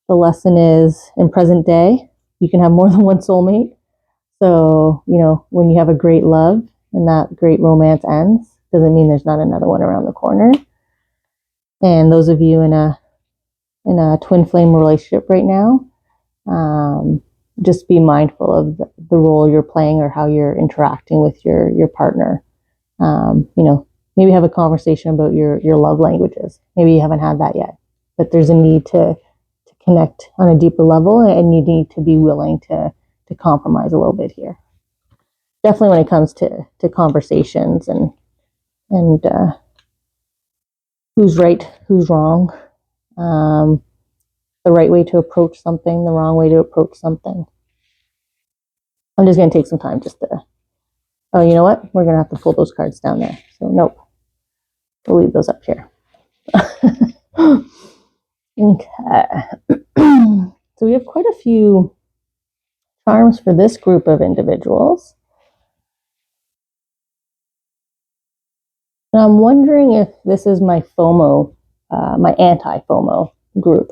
the lesson is in present day, you can have more than one soulmate. So, when you have a great love and that great romance ends, doesn't mean there's not another one around the corner. And those of you in a twin flame relationship right now, just be mindful of the role you're playing, or how you're interacting with your partner. Maybe have a conversation about your love languages. Maybe you haven't had that yet, but there's a need to connect on a deeper level, and you need to be willing to compromise a little bit here. Definitely when it comes to conversations and who's right, who's wrong, the right way to approach something, the wrong way to approach something. I'm just going to take some time just to, oh, you know what? We're going to have to pull those cards down there. So nope, we'll leave those up here. Okay. So we have quite a few charms for this group of individuals. And I'm wondering if this is my FOMO, my anti-FOMO group.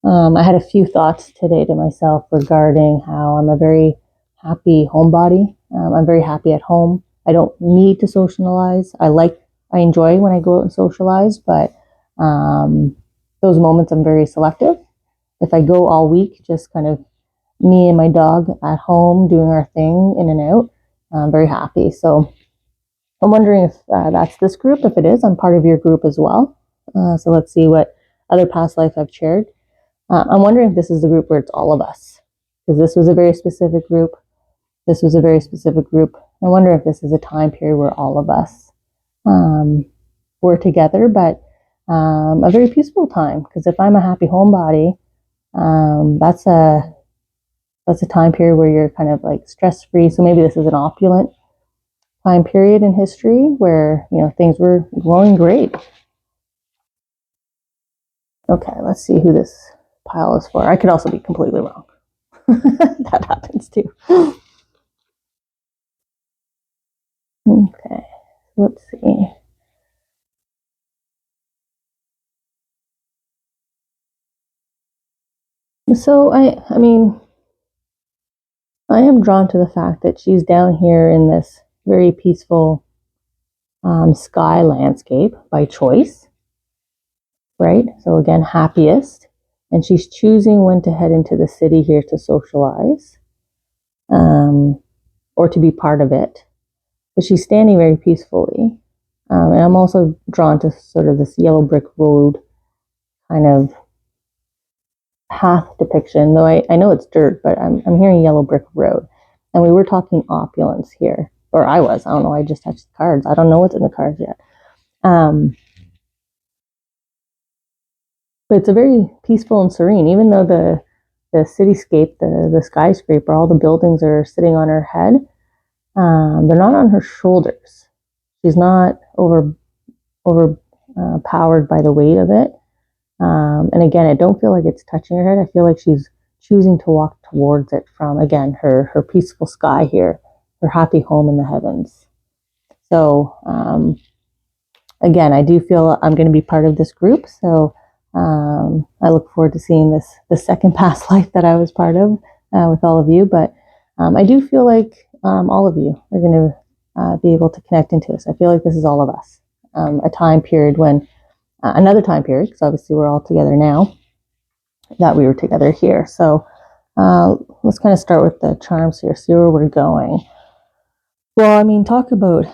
I had a few thoughts today to myself regarding how I'm a very happy homebody. I'm very happy at home. I don't need to socialize. I enjoy when I go out and socialize, but those moments I'm very selective. If I go all week, just kind of me and my dog at home doing our thing in and out, I'm very happy. So I'm wondering if that's this group. If it is, I'm part of your group as well. So let's see what other past life I've shared. I'm wondering if this is the group where it's all of us, because this was a very specific group. This was a very specific group. I wonder if this is a time period where all of us were together, but a very peaceful time. Because if I'm a happy homebody, that's a time period where you're kind of like stress-free. So maybe this is an opulent time period in history where things were going great. Okay, let's see who this pile is for. I could also be completely wrong. That happens too. Okay, let's see. So I mean, I am drawn to the fact that she's down here in this very peaceful sky landscape by choice, right? So again, happiest. And she's choosing when to head into the city here to socialize, or to be part of it. But she's standing very peacefully. And I'm also drawn to sort of this yellow brick road kind of path depiction, though I know it's dirt, but I'm hearing yellow brick road. And we were talking opulence here, or I don't know, I just touched the cards. I don't know what's in the cards yet. But it's a very peaceful and serene, even though the cityscape, the skyscraper, all the buildings are sitting on her head. They're not on her shoulders. She's not powered by the weight of it. And again, I don't feel like it's touching her head. I feel like she's choosing to walk towards it from, again, her peaceful sky here, her happy home in the heavens. So, again, I do feel I'm going to be part of this group. So I look forward to seeing the second past life that I was part of with all of you. But I do feel like all of you are going to be able to connect into this. I feel like this is all of us. A time period when, another time period, because obviously we're all together now, that we were together here. So let's kind of start with the charms here, see where we're going. Well, I mean, talk about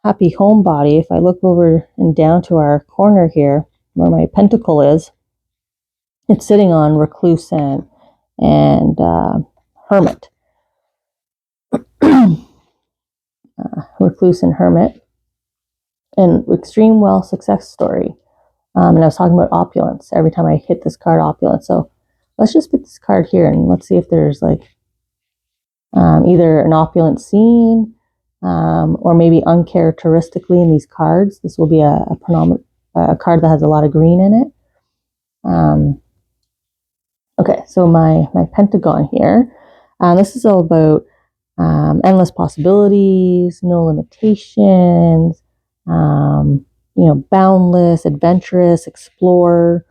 happy homebody. If I look over and down to our corner here, where my pentacle is, it's sitting on recluse and hermit. Recluse and hermit. And extreme wealth success story. And I was talking about opulence. Every time I hit this card, opulence. So let's just put this card here and let's see if there's like either an opulent scene or maybe uncharacteristically in these cards. This will be a card that has a lot of green in it. Okay, so my pentagon here. This is all about endless possibilities, no limitations, boundless, adventurous, explorer,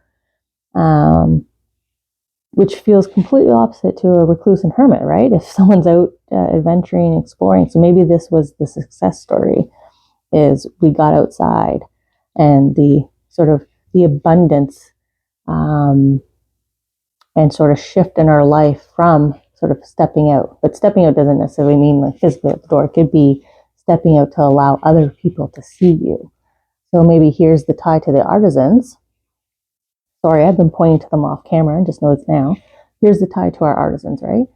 which feels completely opposite to a recluse and hermit, right? If someone's out adventuring, exploring. So maybe this was the success story, is we got outside and the sort of the abundance and sort of shift in our life from sort of stepping out. But stepping out doesn't necessarily mean like physically out the door. It could be stepping out to allow other people to see you. So maybe here's the tie to the artisans. Sorry, I've been pointing to them off camera and just know it's now. Here's the tie to our artisans, right?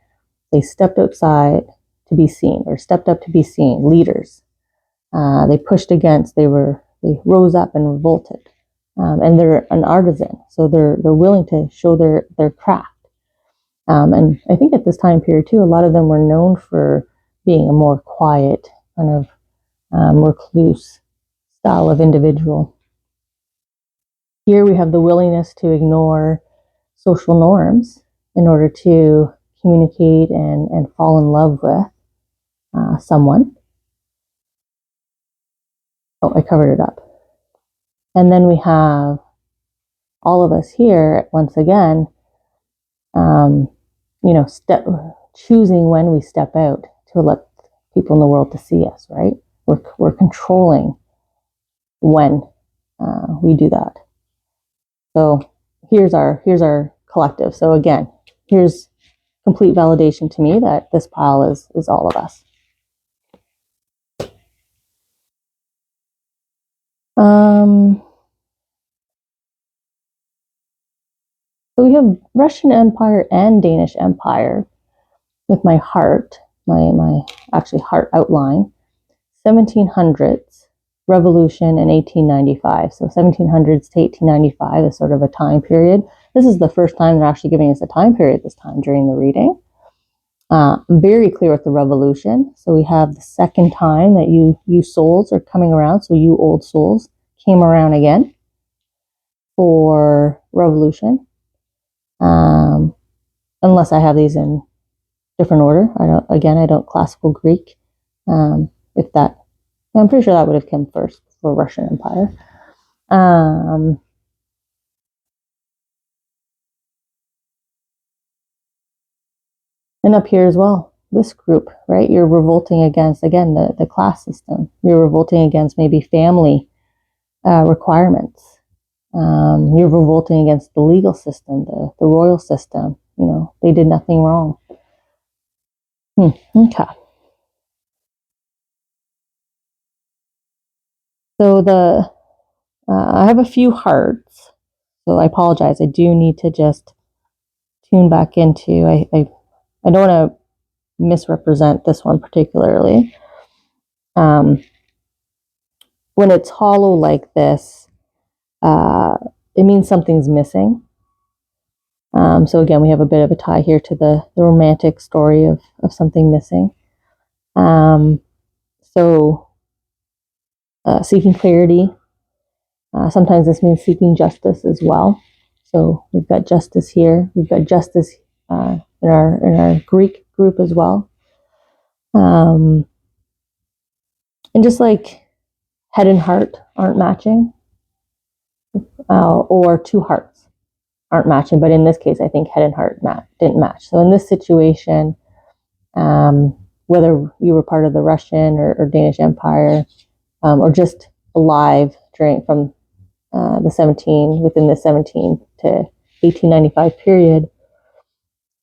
They stepped outside to be seen, or stepped up to be seen, leaders. They pushed against, they rose up and revolted. And they're an artisan, so they're willing to show their craft. And I think at this time period too, a lot of them were known for being a more quiet, kind of recluse style of individual. Here we have the willingness to ignore social norms in order to communicate and fall in love with someone. Oh, I covered it up. And then we have all of us here, once again, choosing when we step out to let people in the world to see us, right? We're controlling when we do that. So here's our collective. So again, here's complete validation to me that this pile is all of us. So we have Russian Empire and Danish Empire with my heart, my actually heart outline. 1700s, Revolution, and 1895. So 1700s to 1895 is sort of a time period. This is the first time they're actually giving us a time period this time during the reading. I'm very clear with the Revolution. So we have the second time that you souls are coming around. So you old souls came around again for Revolution. Unless I have these in different order. I don't classical Greek. I'm pretty sure that would have come first for Russian Empire. And up here as well, this group, right? You're revolting against, again, the class system. You're revolting against maybe family requirements. You're revolting against the legal system, the royal system. They did nothing wrong. Okay. So I have a few hearts. So I apologize. I do need to just tune back into. I don't want to misrepresent this one particularly. When it's hollow like this, it means something's missing. So again, we have a bit of a tie here to the romantic story of something missing. Seeking clarity. Sometimes this means seeking justice as well. So we've got justice here. We've got justice in our Greek group as well. And just like head and heart aren't matching, or two hearts aren't matching. But in this case, I think head and heart didn't match. So in this situation, whether you were part of the Russian or Danish Empire, or just alive from within the 17 to 1895 period,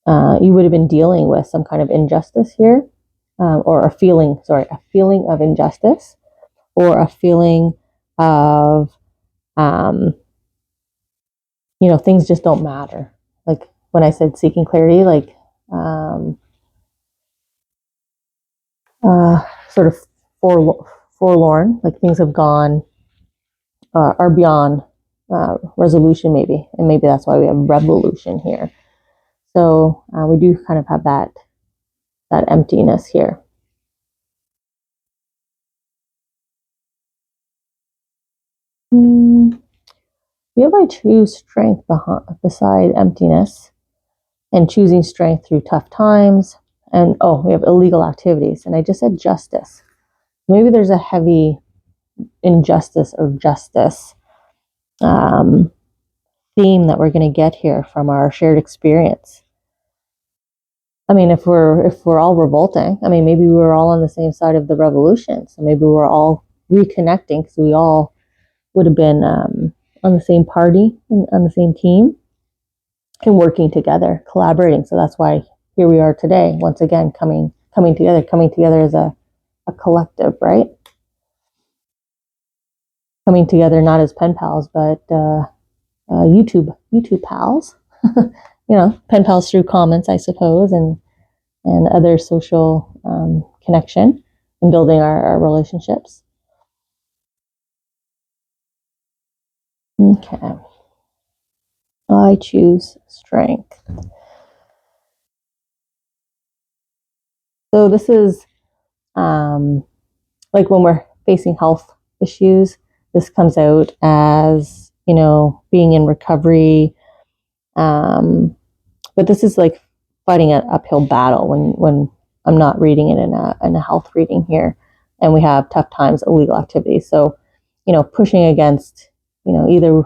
you would have been dealing with some kind of injustice here, or a feeling of injustice, or a feeling of, things just don't matter. Like when I said seeking clarity, like sort of forlorn, like things have gone, are beyond resolution, maybe, and maybe that's why we have revolution here. So we do kind of have that emptiness here. If I choose strength beside emptiness, and choosing strength through tough times, and we have illegal activities, and I just said justice. Maybe there's a heavy injustice or justice theme that we're going to get here from our shared experience. I mean, if we're all revolting, I mean, maybe we were all on the same side of the revolution, so maybe we're all reconnecting because we all would have been on the same party, on the same team, and working together, collaborating. So that's why here we are today, once again, coming together as a collective, right? Coming together not as pen pals, but YouTube pals. Pen pals through comments, I suppose, and other social connection and building our relationships. Okay. I choose strength. So this is like when we're facing health issues, this comes out as, being in recovery. But this is like fighting an uphill battle when I'm not reading it in a health reading here, and we have tough times, illegal activities. So, pushing against, either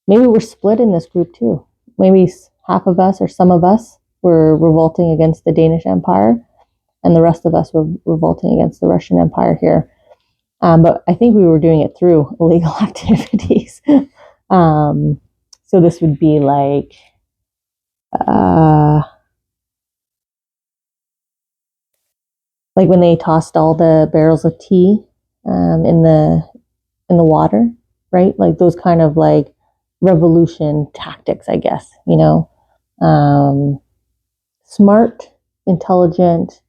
maybe we're split in this group too. Maybe half of us or some of us were revolting against the Danish Empire, and the rest of us were revolting against the Russian Empire here. But I think we were doing it through illegal activities. So this would be like, when they tossed all the barrels of tea in the water, right? Like those kind of like revolution tactics, I guess. Smart, intelligent,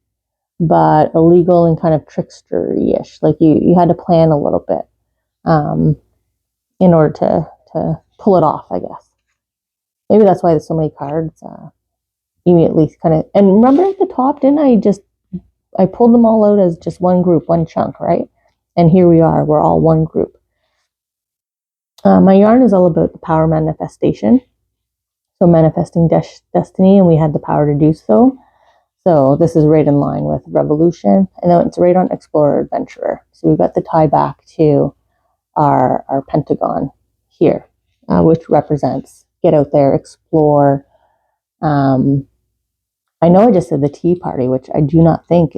but illegal and kind of trickstery-ish. Like you had to plan a little bit in order to pull it off, I guess. Maybe that's why there's so many cards. Immediately kind of, and remember at the top, didn't I pulled them all out as just one group, one chunk, right? And here we are, we're all one group. My yarn is all about the power manifestation. So manifesting destiny, and we had the power to do so. So this is right in line with revolution, and then it's right on explorer adventurer. So we've got the tie back to our pentagon here, which represents get out there, explore. I know I just said the Tea Party, which I do not think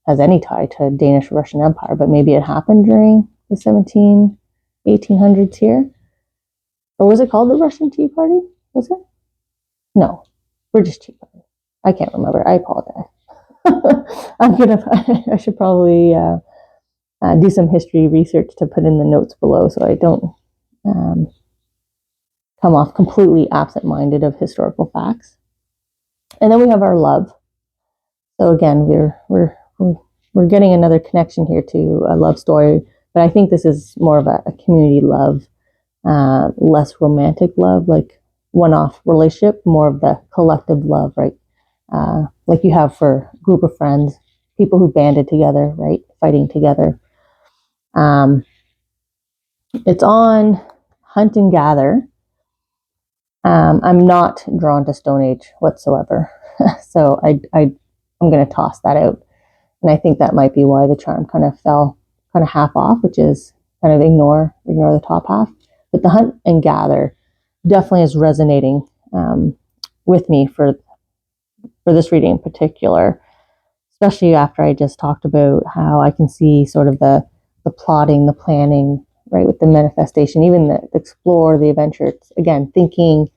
has any tie to Danish-Russian Empire, but maybe it happened during the 1800s here. Or was it called the Russian Tea Party? Was it? No, British Tea Party. I can't remember. I apologize. I should probably do some history research to put in the notes below so I don't come off completely absent-minded of historical facts. And then we have our love. So again, we're getting another connection here to a love story, but I think this is more of a community love, less romantic love, like one-off relationship, more of the collective love, right? Like you have for a group of friends, people who banded together, right? Fighting together. It's on hunt and gather. I'm not drawn to Stone Age whatsoever. So I'm going to toss that out. And I think that might be why the charm kind of fell kind of half off, which is kind of ignore the top half. But the hunt and gather definitely is resonating with me for this reading in particular. especially after I just talked about how I can see sort of the plotting, the planning, right, with the manifestation, even the explore, the adventure. It's, again, thinking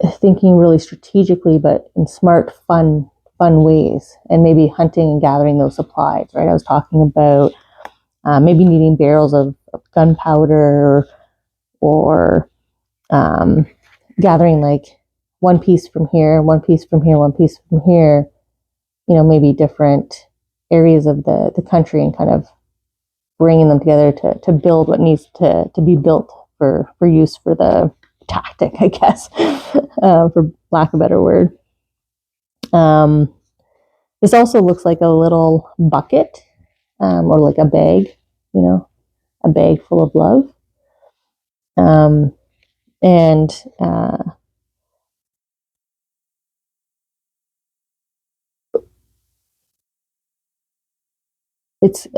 really strategically, but in smart, fun ways, and maybe hunting and gathering those supplies, right? I was talking about maybe needing barrels of gunpowder, or gathering like one piece from here, one piece from here, one piece from here, maybe different areas of the country, and kind of bringing them together to build what needs to be built for use for the tactic, I guess, for lack of a better word. This also looks like a little bucket, or like a bag, a bag full of love. And it's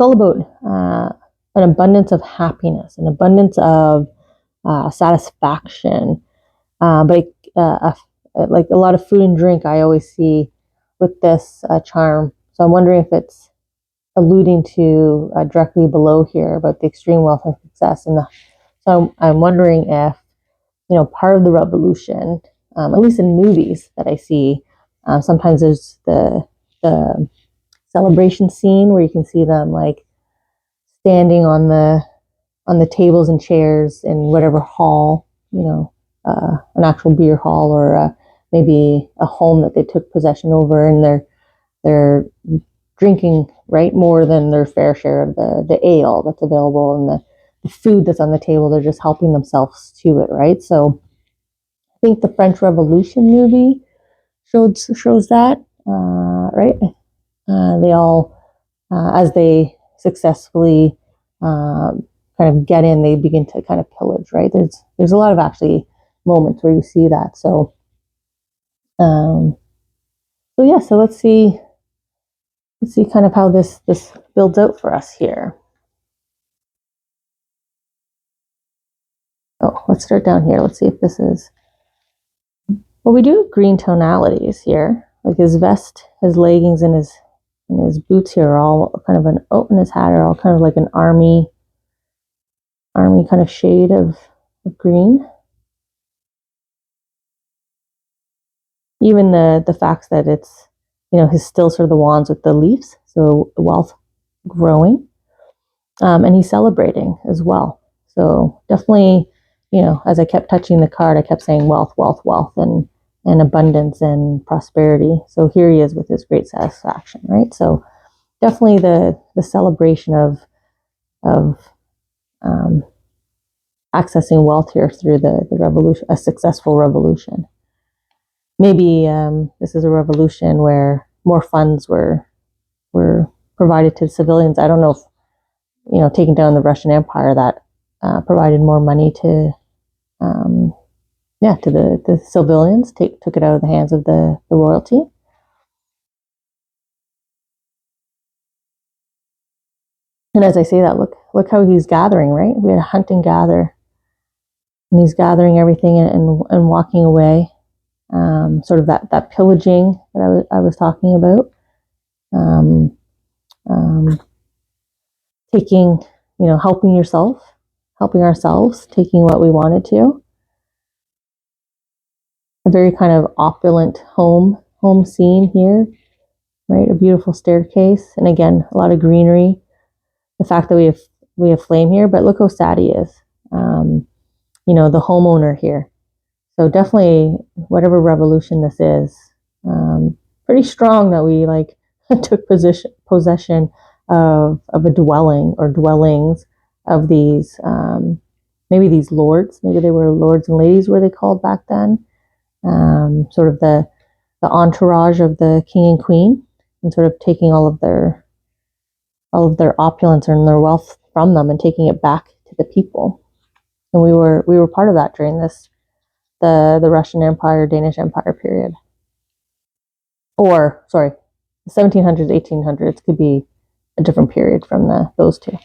all about an abundance of happiness, an abundance of satisfaction, but like a lot of food and drink I always see with this charm. So I'm wondering if it's alluding to directly below here about the extreme wealth and success. So I'm wondering if, part of the revolution, at least in movies that I see, sometimes there's the celebration scene where you can see them like standing on the tables and chairs in whatever hall, an actual beer hall, or maybe a home that they took possession over, and they're drinking, right, more than their fair share of the ale that's available, and the food that's on the table. They're just helping themselves to it, right? So I think the French Revolution movie shows that, right? They all, as they successfully kind of get in, they begin to kind of pillage, right? There's a lot of actually moments where you see that. So yeah, so let's see kind of how this builds out for us here. Oh, let's start down here. Let's see if this is, well, we do have green tonalities here. Like his vest, his leggings, and his boots here are all kind of and his hat are all kind of like an army kind of shade of green. Even the fact that it's, his stilts are the wands with the leaves, so wealth growing, and he's celebrating as well. So definitely, as I kept touching the card, I kept saying wealth, wealth, wealth, and abundance and prosperity. So here he is with his great satisfaction, right? So definitely the celebration of accessing wealth here through the revolution, a successful revolution. Maybe this is a revolution where more funds were provided to civilians. I don't know if, taking down the Russian Empire, that provided more money to the civilians, took it out of the hands of the royalty. And as I say that, look how he's gathering, right? We had a hunt and gather, and he's gathering everything and walking away. Sort of that pillaging that I was talking about. Taking, helping ourselves, taking what we wanted to. A very kind of opulent home scene here, right? A beautiful staircase, and again, a lot of greenery. The fact that we have flame here, but look how sad he is. The homeowner here. So definitely, whatever revolution this is, pretty strong that we like took possession of a dwelling or dwellings of these, maybe these lords. Maybe they were lords and ladies, were they called back then? Sort of the entourage of the king and queen, and sort of taking all of their opulence and their wealth from them and taking it back to the people. And we were part of that during the Russian Empire, Danish Empire period. Or, sorry, the 1700s, 1800s could be a different period from those two.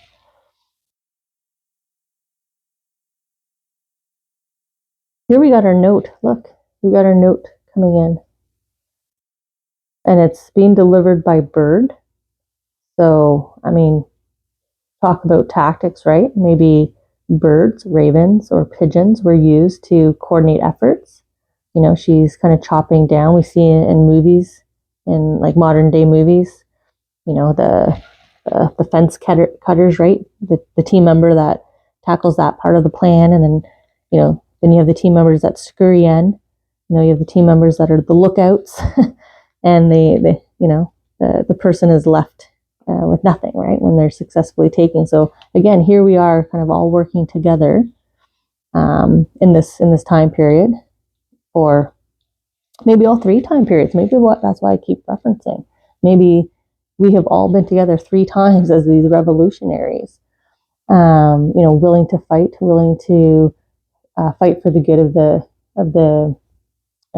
Here we got our note. Look, we got our note coming in. And it's being delivered by bird. So, I mean, talk about tactics, right? Maybe birds, ravens, or pigeons were used to coordinate efforts. She's kind of chopping down. We see it in movies, in like modern day movies, the fence cutters, right? The team member that tackles that part of the plan, and then you have the team members that scurry in. You have the team members that are the lookouts, and the person is left with nothing, right? When they're successfully taking. So again, here we are, kind of all working together in this time period, or maybe all three time periods. That's why I keep referencing. Maybe we have all been together 3 times as these revolutionaries, willing to fight, willing to fight for the good of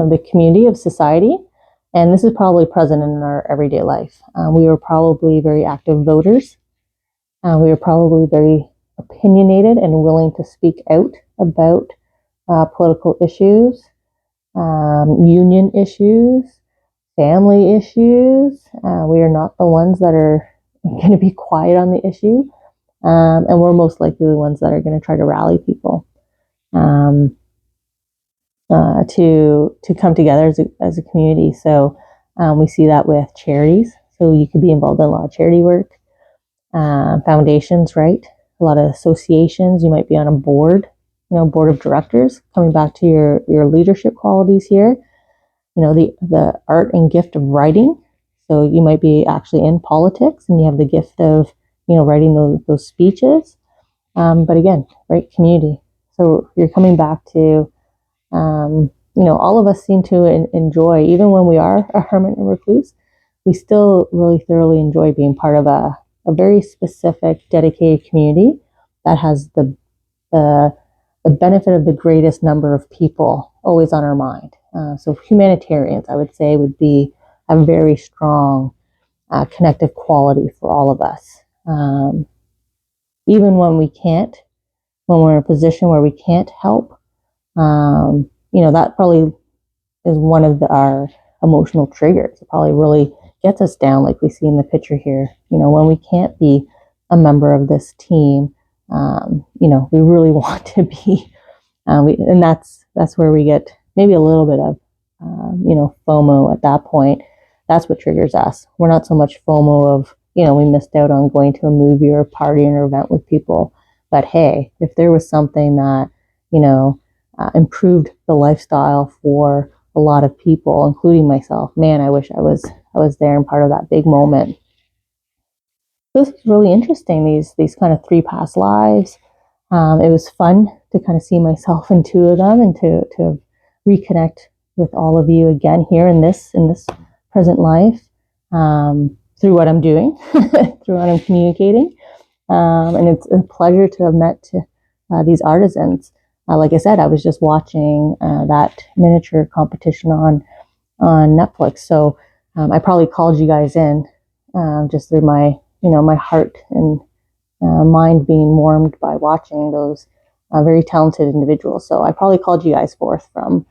the community, of society. And this is probably present in our everyday life. We were probably very active voters. We were probably very opinionated and willing to speak out about political issues, union issues, family issues. We are not the ones that are going to be quiet on the issue. And we're most likely the ones that are going to try to rally people to come together as a community. So we see that with charities. So you could be involved in a lot of charity work, foundations, right? A lot of associations. You might be on a board, board of directors. Coming back to your leadership qualities here, the art and gift of writing. So you might be actually in politics, and you have the gift of writing those speeches. But again, right, community. So you're coming back to all of us seem to enjoy, even when we are a hermit and recluse, we still really thoroughly enjoy being part of a very specific, dedicated community that has the benefit of the greatest number of people always on our mind. So humanitarians, I would say, would be a very strong connective quality for all of us. Even when we're in a position where we can't help, that probably is one of our emotional triggers. It probably really gets us down, like we see in the picture here. When we can't be a member of this team, we really want to be. And that's where we get maybe a little bit of, FOMO at that point. That's what triggers us. We're not so much FOMO of, we missed out on going to a movie or a party or event with people. But hey, if there was something that, improved the lifestyle for a lot of people, including myself, man, I wish I was there and part of that big moment. This is really interesting. These kind of 3 past lives. It was fun to kind of see myself in 2 of them, and to reconnect with all of you again here in this present life, through what I'm doing, through what I'm communicating. And it's a pleasure to have met these artisans. Like I said, I was just watching that miniature competition on Netflix. So I probably called you guys in just through my heart and mind being warmed by watching those very talented individuals. So I probably called you guys forth from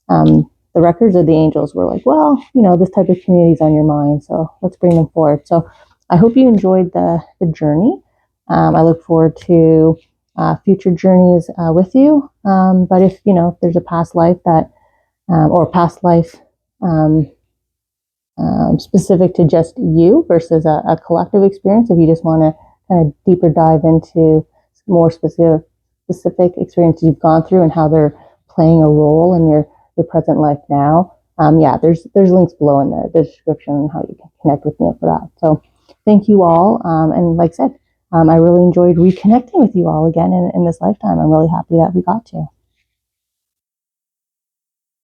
the records of the angels. Were like, well, this type of community is on your mind, so let's bring them forward. So I hope you enjoyed the journey. I look forward to future journeys with you. But if there's a past life that or past life specific to just you versus a collective experience, if you just want to kind of deeper dive into more specific experiences you've gone through and how they're playing a role in your present life now, there's links below in the description on how you can connect with me for that. So thank you all, and like I said, I really enjoyed reconnecting with you all again in this lifetime. I'm really happy that we got to.